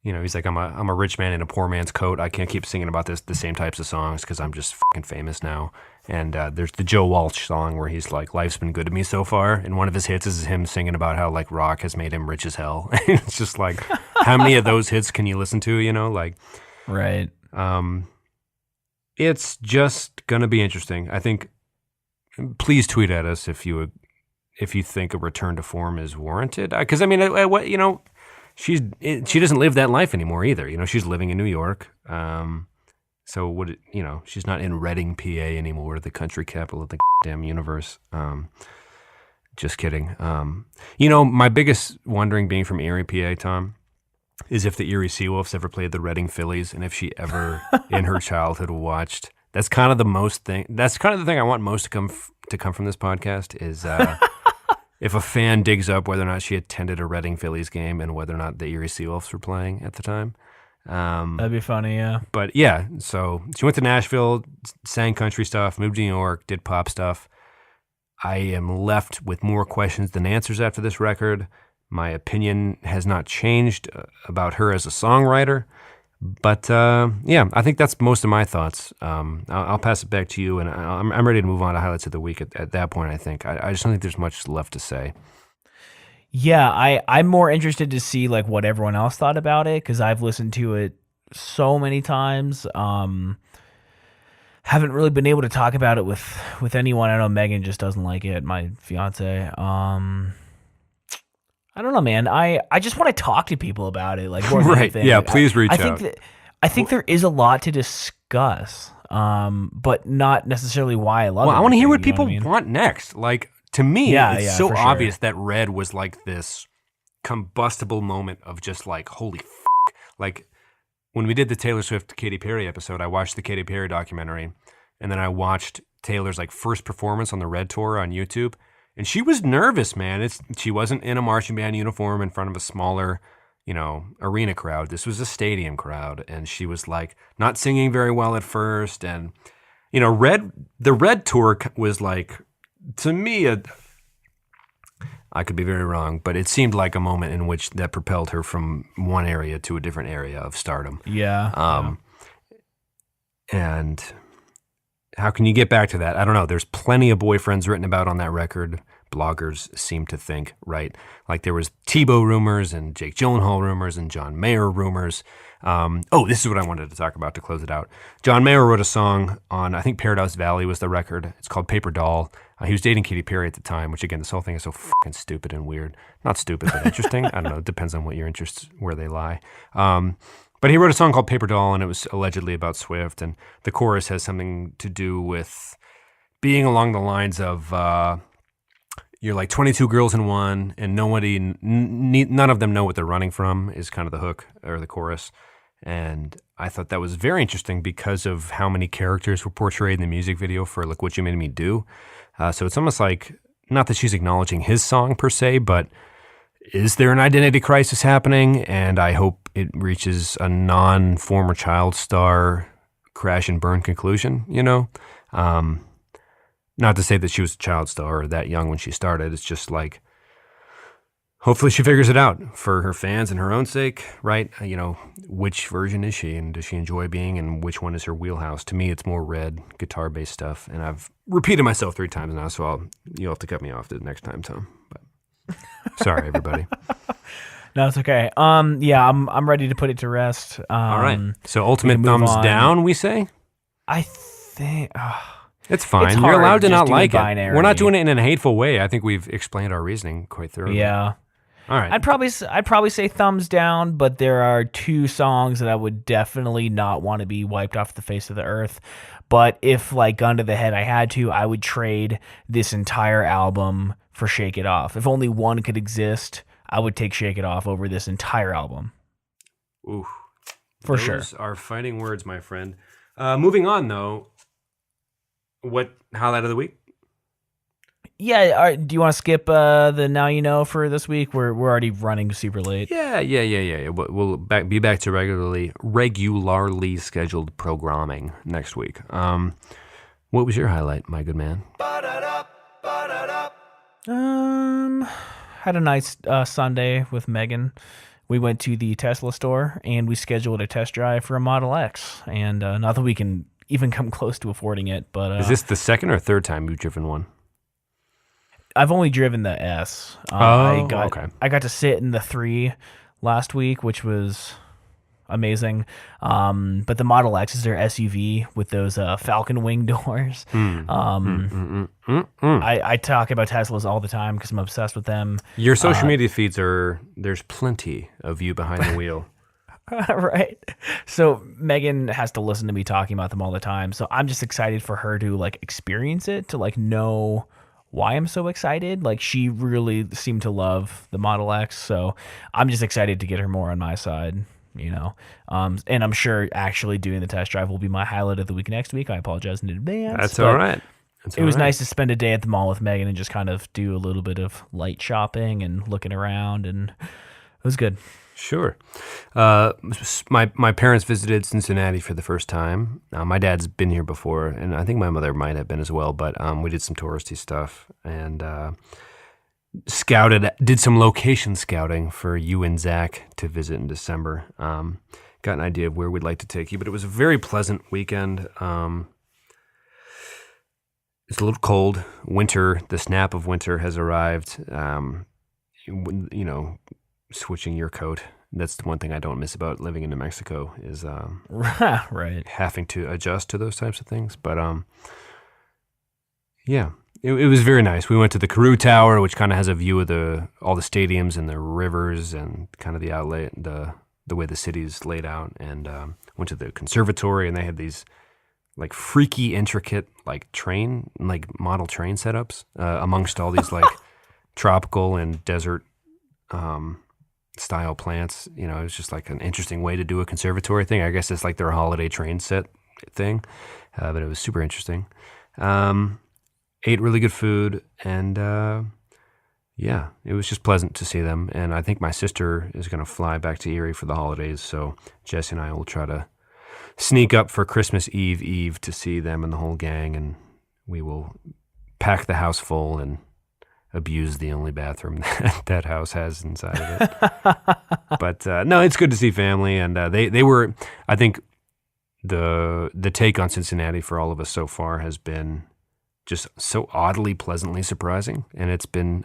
he's like, I'm a rich man in a poor man's coat. I can't keep singing about the same types of songs because I'm just fucking famous now. And there's the Joe Walsh song where he's like, life's been good to me so far. And one of his hits is him singing about how like rock has made him rich as hell. It's just like, how many of those hits can you listen to, Right. It's just going to be interesting. I think, please tweet at us if you think a return to form is warranted. Because, she doesn't live that life anymore either. She's living in New York. So she's not in Reading, PA anymore, the country capital of the damn universe. Just kidding. My biggest wondering, being from Erie, PA, Tom, is if the Erie Seawolves ever played the Reading Phillies, and if she ever in her childhood watched. That's kind of the thing I want most to come from this podcast is if a fan digs up whether or not she attended a Reading Phillies game and whether or not the Erie Seawolves were playing at the time. That'd be funny, yeah. But yeah, so she went to Nashville, sang country stuff, moved to New York, did pop stuff. I am left with more questions than answers after this record. My opinion has not changed about her as a songwriter, But yeah, I think that's most of my thoughts. I'll pass it back to you, and I'm ready to move on to highlights of the week at that point, I think. I just don't think there's much left to say. Yeah, I'm more interested to see like what everyone else thought about it because I've listened to it so many times. Haven't really been able to talk about it with anyone. I know Megan just doesn't like it, my fiance. I don't know, man. I just want to talk to people about it, like more than Right. anything. Yeah, please reach I out. think I think there is a lot to discuss, but not necessarily why I love it. Well, I want to hear what you know people I mean? want next. Like, to me, Yeah, it's yeah, so for sure. obvious that Red was like this combustible moment of just like, holy f***. Like, when we did the Taylor Swift Katy Perry episode, I watched the Katy Perry documentary, and then I watched Taylor's like first performance on the Red Tour on YouTube, and she was nervous, man. She wasn't in a marching band uniform in front of a smaller, arena crowd. This was a stadium crowd, and she was like not singing very well at first, and the Red Tour was like, to me, I could be very wrong, but it seemed like a moment in which that propelled her from one area to a different area of stardom. Yeah. And how can you get back to that? I don't know. There's plenty of boyfriends written about on that record. Bloggers seem to think, right? Like there was Tebow rumors and Jake Gyllenhaal rumors and John Mayer rumors. This is what I wanted to talk about to close it out. John Mayer wrote a song on, I think Paradise Valley was the record. It's called Paper Doll. He was dating Katy Perry at the time, which again, this whole thing is so fucking stupid and weird. Not stupid, but interesting. I don't know. It depends on what your interests, where they lie. But he wrote a song called Paper Doll, and it was allegedly about Swift. And the chorus has something to do with being along the lines of, you're like 22 girls in one, and none of them know what they're running from, is kind of the hook or the chorus. And I thought that was very interesting because of how many characters were portrayed in the music video for Look What You Made Me Do. So it's almost like, not that she's acknowledging his song per se, but is there an identity crisis happening? And I hope it reaches a non-former child star crash and burn conclusion, Not to say that she was a child star or that young when she started. It's just like, hopefully she figures it out for her fans and her own sake, right? Which version is she, and does she enjoy being, and which one is her wheelhouse? To me, it's more Red guitar-based stuff, and I've repeated myself 3 times now, so you'll have to cut me off the next time, Tom. But sorry, everybody. No, it's okay. I'm ready to put it to rest. All right. So ultimate move thumbs on. down, we say? I think. It's fine. It's You're hard allowed to just not doing like it. binary. We're not doing it in a hateful way. I think we've explained our reasoning quite thoroughly. Yeah. All right. I'd probably say thumbs down, but there are 2 songs that I would definitely not want to be wiped off the face of the earth. But if, like, gun to the head I had to, I would trade this entire album for Shake It Off. If only one could exist, I would take Shake It Off over this entire album. Ooh. For sure. Those are fighting words, my friend. Moving on, though. What highlight of the week? Yeah, all right, do you want to skip the Now You Know for this week? We're already running super late. Yeah. We'll be back to regularly scheduled programming next week. What was your highlight, my good man? Had a nice Sunday with Megan. We went to the Tesla store and we scheduled a test drive for a Model X. And not that we can even come close to affording it, but Is this the second or third time you've driven one? I've only driven the S. Okay. I got to sit in the 3 last week, which was amazing. But the Model X is their SUV with those Falcon wing doors. I talk about Teslas all the time because I'm obsessed with them. Your social media feeds there's plenty of you behind the wheel. Right. So Megan has to listen to me talking about them all the time. So I'm just excited for her to like experience it, to like know why I'm so excited. Like she really seemed to love the Model X. So I'm just excited to get her more on my side, and I'm sure actually doing the test drive will be my highlight of the week next week. I apologize in advance. That's all right. It was nice to spend a day at the mall with Megan and just kind of do a little bit of light shopping and looking around, and it was good. Sure. My parents visited Cincinnati for the first time. My dad's been here before, and I think my mother might have been as well, but we did some touristy stuff and did some location scouting for you and Zach to visit in December. got an idea of where we'd like to take you. But it was a very pleasant weekend. It's a little cold. Winter, the snap of winter has arrived. Switching your coat. That's the one thing I don't miss about living in New Mexico is Right. having to adjust to those types of things. But yeah, it was very nice. We went to the Carew Tower, which kind of has a view of all the stadiums and the rivers and kind of the outlet, the way the city's laid out, and went to the conservatory, and they had these like freaky, intricate model train setups amongst all these like tropical and desert style plants. You know, it was just like an interesting way to do a conservatory thing. I guess it's like their holiday train set thing, but it was super interesting. Ate really good food, and yeah, it was just pleasant to see them. And I think my sister is going to fly back to Erie for the holidays, so Jesse and I will try to sneak up for Christmas Eve to see them and the whole gang, and we will pack the house full and abuse the only bathroom that house has inside of it. But no, it's good to see family, and they were. I think the take on Cincinnati for all of us so far has been just so oddly pleasantly surprising, and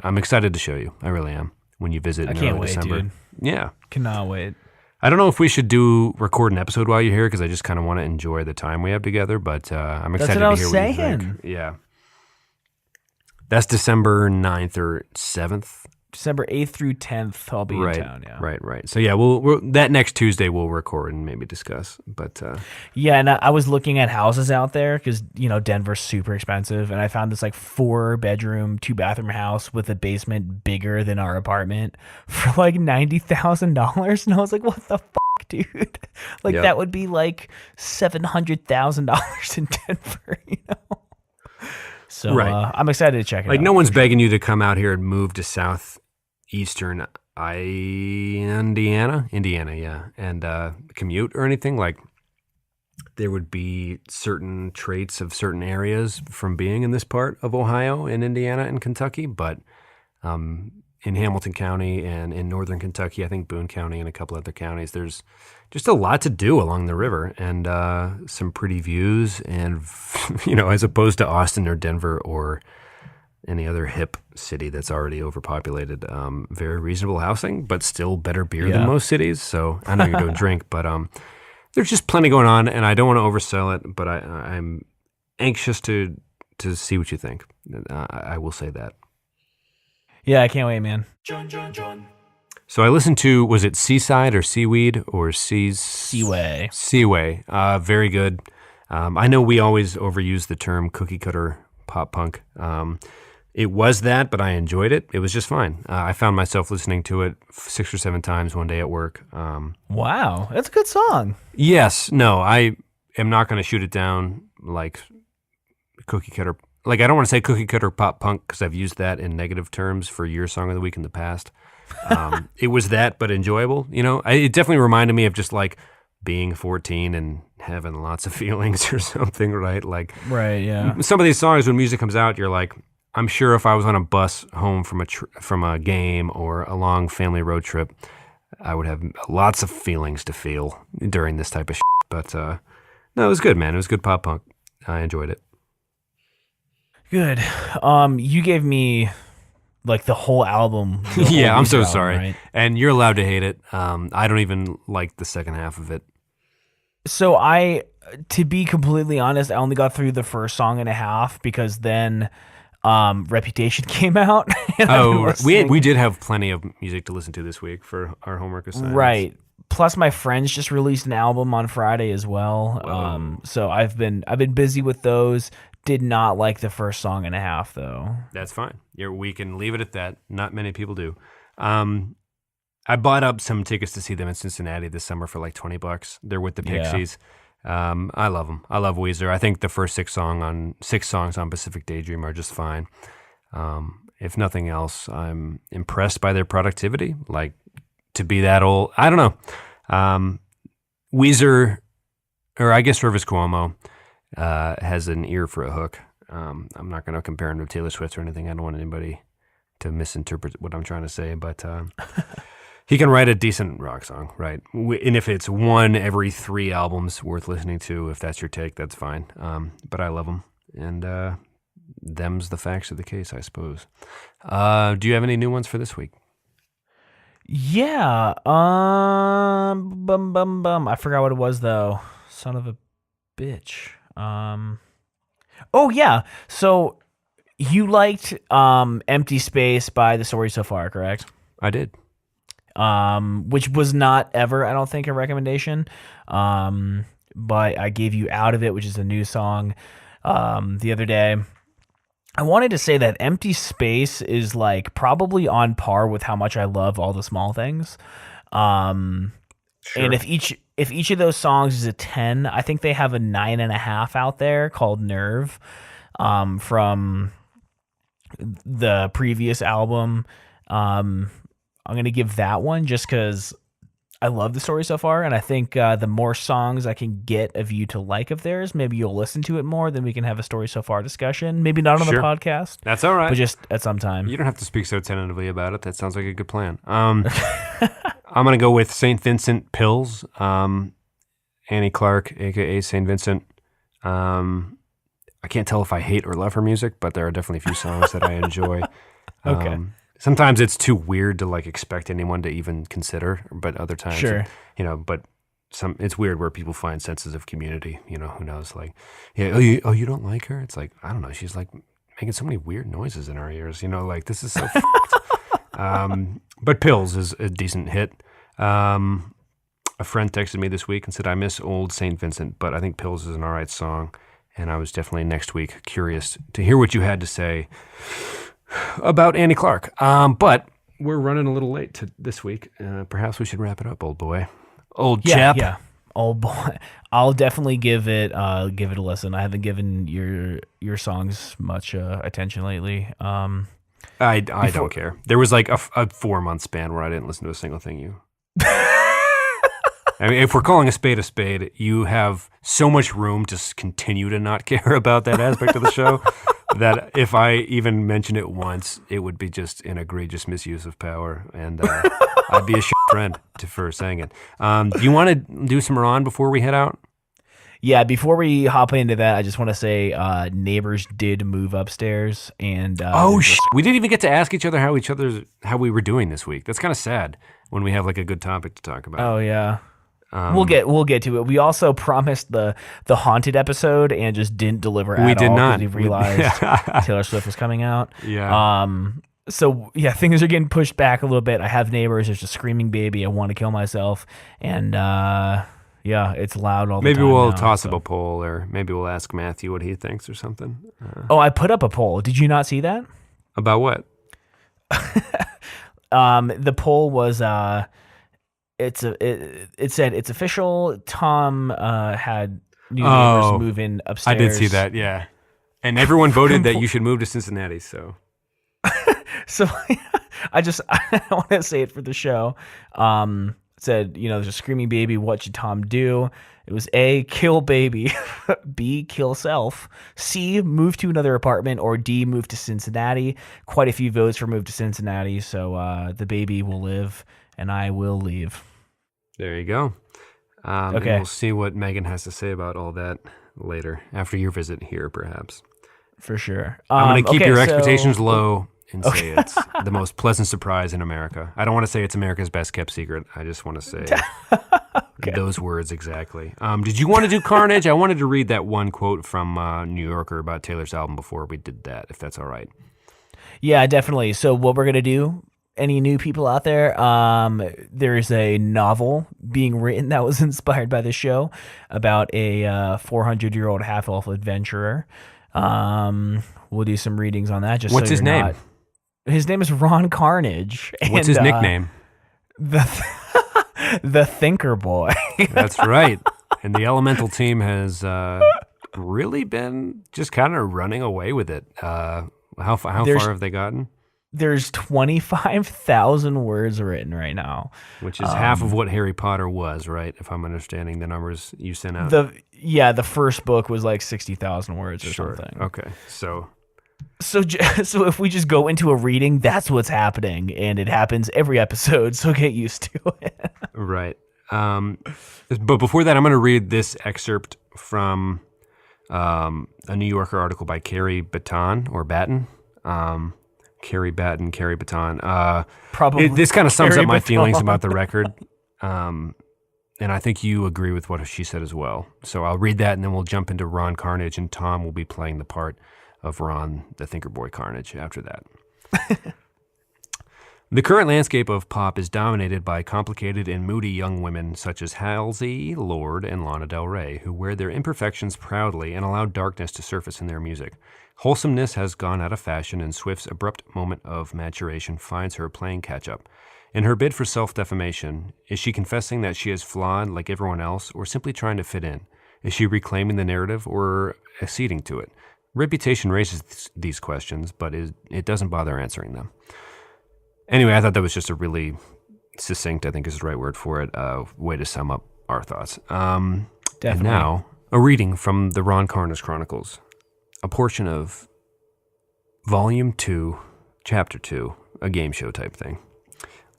I'm excited to show you. I really am. When you visit in early December. Dude. Yeah, Cannot wait. I don't know if we should record an episode while you're here, because I just kind of want to enjoy the time we have together. But I'm excited to hear what you think. Yeah. That's December 9th or 7th. December 8th through 10th, I'll be in town. Yeah. Right. So yeah, we'll that next Tuesday we'll record and maybe discuss. But yeah, and I was looking at houses out there because Denver's super expensive, and I found this like 4-bedroom, 2-bathroom house with a basement bigger than our apartment for like $90,000, and I was like, what the fuck, dude? Like that would be like $700,000 in Denver, So right. I'm excited to check it out. Like no one's begging you to come out here and move to southeastern Indiana, yeah, and commute or anything. Like there would be certain traits of certain areas from being in this part of Ohio and Indiana and Kentucky, but in Hamilton County and in northern Kentucky, I think Boone County and a couple other counties, there's just a lot to do along the river, and some pretty views, and as opposed to Austin or Denver or any other hip city that's already overpopulated, very reasonable housing, but still better beer than most cities. So I know you don't drink, but there's just plenty going on, and I don't want to oversell it, but I'm anxious to see what you think. I will say that. Yeah, I can't wait, man. John. So I listened to, was it Seaside or Seaweed or Seaway? Seaway. Very good. I know we always overuse the term cookie cutter pop punk. It was that, but I enjoyed it. It was just fine. I found myself listening to it 6 or 7 times one day at work. Wow, that's a good song. Yes. No, I am not going to shoot it down like cookie cutter. Like, I don't want to say cookie cutter pop punk because I've used that in negative terms for your song of the week in the past. It was that, but enjoyable. It definitely reminded me of just like being 14 and having lots of feelings or something, right? Like, right, yeah. Some of these songs, when music comes out, you're like, I'm sure if I was on a bus home from a game or a long family road trip, I would have lots of feelings to feel during this type of shit. But no, it was good, man. It was good pop punk. I enjoyed it. Good. You gave me like the whole album. Yeah, I'm so album, sorry. right? And you're allowed to hate it. I don't even like the second half of it. So to be completely honest, I only got through the first song and a half because then Reputation came out. Oh, we did have plenty of music to listen to this week for our homework assignments. Right. Plus, my friends just released an album on Friday as well. So I've been busy with those. Did not like the first song and a half, though. That's fine. We can leave it at that. Not many people do. I bought up some tickets to see them in Cincinnati this summer for like $20. They're with the Pixies. I love them. I love Weezer. I think the first 6 songs on Pacific Daydream are just fine. If nothing else, I'm impressed by their productivity. Like, to be that old, I don't know. Weezer, or I guess Rivers Cuomo, has an ear for a hook. I'm not going to compare him to Taylor Swift or anything. I don't want anybody to misinterpret what I'm trying to say, but He can write a decent rock song, right? And if it's one every 3 albums worth listening to, if that's your take, that's fine. But I love him, and them's the facts of the case, I suppose. Do you have any new ones for this week? Yeah. I forgot what it was though. Son of a bitch. Oh yeah. So you liked Empty Space by The Story So Far, correct? I did. Which was not ever, I don't think, a recommendation. But I gave you Out of It, which is a new song, the other day. I wanted to say that Empty Space is like probably on par with how much I love All the Small Things. And if each of those songs is a 10, I think they have a 9.5 out there called Nerve, from the previous album. I'm going to give that one just because I love The Story So Far, and I think the more songs I can get of you to like of theirs, maybe you'll listen to it more, then we can have a Story So Far discussion. Maybe not on the podcast. That's all right. But just at some time. You don't have to speak so tentatively about it. That sounds like a good plan. I'm going to go with St. Vincent Pills, Annie Clark, a.k.a. St. Vincent. I can't tell if I hate or love her music, but there are definitely a few songs that I enjoy. Okay. Sometimes it's too weird to like expect anyone to even consider, but other times, but it's weird where people find senses of community. Who knows? Like, yeah, you don't like her? It's like, I don't know. She's like making so many weird noises in our ears. Like this is so fucked. But Pills is a decent hit. A friend texted me this week and said, I miss old St. Vincent, but I think Pills is an all right song. And I was definitely next week curious to hear what you had to say about Annie Clark. But we're running a little late this week. Perhaps we should wrap it up, old boy. Old chap. Yeah. Old boy. I'll definitely give it a listen. I haven't given your songs much attention lately. I don't care. There was like a 4-month span where I didn't listen to a single thing you. I mean, if we're calling a spade, you have so much room to continue to not care about that aspect of the show that if I even mention it once, it would be just an egregious misuse of power, and I'd be a shit friend for saying it. Do you want to do some Ron before we head out? Yeah, before we hop into that, I just want to say neighbors did move upstairs, and we didn't even get to ask each other how we were doing this week. That's kind of sad when we have like a good topic to talk about. Oh yeah. We'll get to it. We also promised the haunted episode and just didn't deliver at all. We did not. We realized Taylor Swift was coming out. Yeah. So yeah, things are getting pushed back a little bit. I have neighbors. There's a screaming baby. I want to kill myself, and yeah, it's loud all the time. Maybe we'll now, toss up a poll, or maybe we'll ask Matthew what he thinks or something. I put up a poll. Did you not see that? About what? The poll was it said it's official. Tom had new neighbors move in upstairs. I did see that, yeah. And everyone voted that you should move to Cincinnati, so. So I want to say it for the show. It said, there's a screaming baby. What should Tom do? It was A, kill baby. B, kill self. C, move to another apartment. Or D, move to Cincinnati. Quite a few votes for move to Cincinnati. So the baby will live and I will leave. There you go. Okay. And we'll see what Megan has to say about all that later, after your visit here, perhaps. For sure. I'm going to keep your expectations low and say it's the most pleasant surprise in America. I don't want to say it's America's best kept secret. I just want to say those words exactly. Did you want to do Carnage? I wanted to read that one quote from New Yorker about Taylor's album before we did that, if that's all right. Yeah, definitely. So what we're going to do, any new people out there, there's a novel being written that was inspired by the show about a 400-year-old half-elf adventurer. We'll do some readings on that. What's his name? His name is Ron Carnage. What's his nickname? The Thinker Boy. That's right. And the Elemental team has really been just kind of running away with it. How far have they gotten? There's 25,000 words written right now. Which is half of what Harry Potter was, right? If I'm understanding the numbers you sent out. The first book was like 60,000 words or something. Okay, so So, so if we just go into a reading, that's what's happening, and it happens every episode. So get used to it. Right. But before that, I'm going to read this excerpt from a New Yorker article by Carrie Batten or Batten. Carrie Batten, Carrie Batten. Probably. This kind of sums Carrie up my Batten. feelings about the record. And I think you agree with what she said as well. So I'll read that, and then we'll jump into Ron Carnage, and Tom will be playing the part of Ron, the Thinker Boy Carnage, after that. The current landscape of pop is dominated by complicated and moody young women such as Halsey, Lorde, and Lana Del Rey, who wear their imperfections proudly and allow darkness to surface in their music. Wholesomeness has gone out of fashion, and Swift's abrupt moment of maturation finds her playing catch-up. In her bid for self-defamation, is she confessing that she is flawed like everyone else, or simply trying to fit in? Is she reclaiming the narrative or acceding to it? Reputation raises these questions, but it doesn't bother answering them. Anyway, I thought that was just a really succinct, I think is the right word for it, way to sum up our thoughts. Definitely. And now, a reading from the Ron Carnage Chronicles, a portion of Volume 2, Chapter 2, a game show type thing.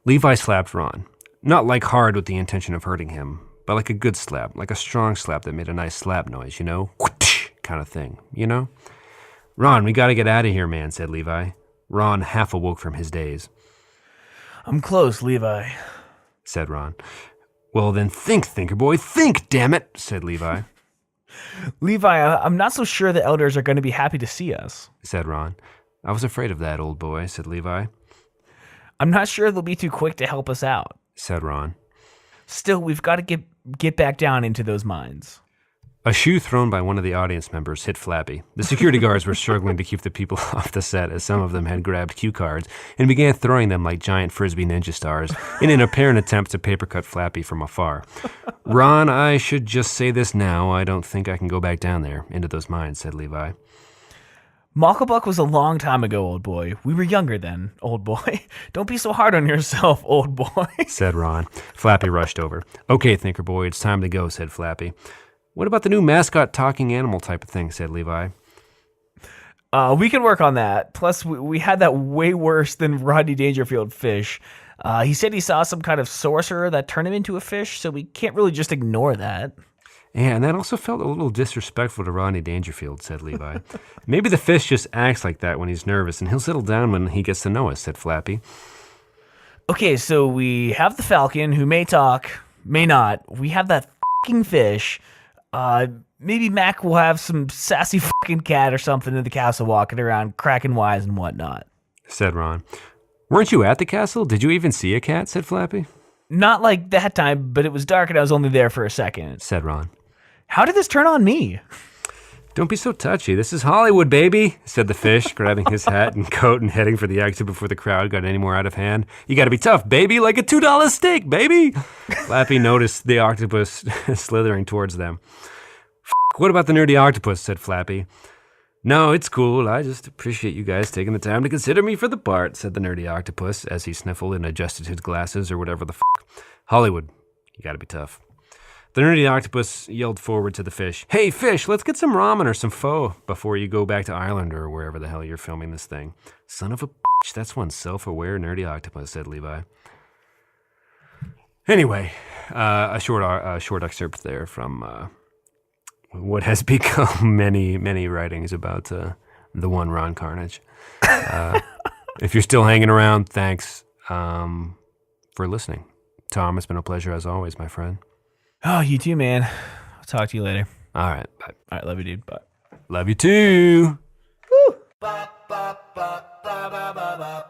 Levi slapped Ron. Not like hard with the intention of hurting him, but like a good slap, like a strong slap that made a nice slap noise, you know? Whoosh, kind of thing, you know? Ron, we gotta get out of here, man, said Levi. Ron half awoke from his daze. I'm close, Levi, said Ron. Well, then think, Thinker Boy, think, damn it, said Levi. Levi, I'm not so sure the elders are going to be happy to see us, said Ron. I was afraid of that, old boy, said Levi. I'm not sure they'll be too quick to help us out, said Ron. Still, we've got to get back down into those mines. A shoe thrown by one of the audience members hit Flappy. The security guards were struggling to keep the people off the set as some of them had grabbed cue cards and began throwing them like giant Frisbee ninja stars in an apparent attempt to papercut Flappy from afar. Ron, I should just say this now. I don't think I can go back down there into those mines, said Levi. Mucklebuck was a long time ago, old boy. We were younger then, old boy. Don't be so hard on yourself, old boy, said Ron. Flappy rushed over. Okay, Thinker Boy, it's time to go, said Flappy. What about the new mascot talking animal type of thing, said Levi. We can work on that. Plus, we had that way worse than Rodney Dangerfield fish. He said he saw some kind of sorcerer that turned him into a fish, so we can't really just ignore that. Yeah, and that also felt a little disrespectful to Rodney Dangerfield, said Levi. Maybe the fish just acts like that when he's nervous, and he'll settle down when he gets to know us, said Flappy. Okay, so we have the falcon, who may talk, may not. We have that fucking fish. Maybe Mac will have some sassy fucking cat or something in the castle walking around, cracking wise and whatnot, said Ron. Weren't you at the castle? Did you even see a cat, said Flappy. Not like that time, but it was dark and I was only there for a second, said Ron. How did this turn on me? Don't be so touchy. This is Hollywood, baby, said the fish, grabbing his hat and coat and heading for the exit before the crowd got any more out of hand. You gotta be tough, baby, like a $2 steak, baby. Flappy noticed the octopus slithering towards them. What about the nerdy octopus, said Flappy. No, it's cool. I just appreciate you guys taking the time to consider me for the part, said the nerdy octopus as he sniffled and adjusted his glasses or whatever the Hollywood, you gotta be tough. The nerdy octopus yelled forward to the fish. Hey, fish, let's get some ramen or some pho before you go back to Ireland or wherever the hell you're filming this thing. Son of a bitch, that's one self-aware nerdy octopus, said Levi. Anyway, a short excerpt there from what has become many writings about the one Ron Carnage. If you're still hanging around, thanks for listening. Tom, it's been a pleasure as always, my friend. Oh, you too, man. I'll talk to you later. All right, bye. All right, love you, dude. Bye. Love you too. Woo. Ba, ba, ba, ba, ba, ba, ba.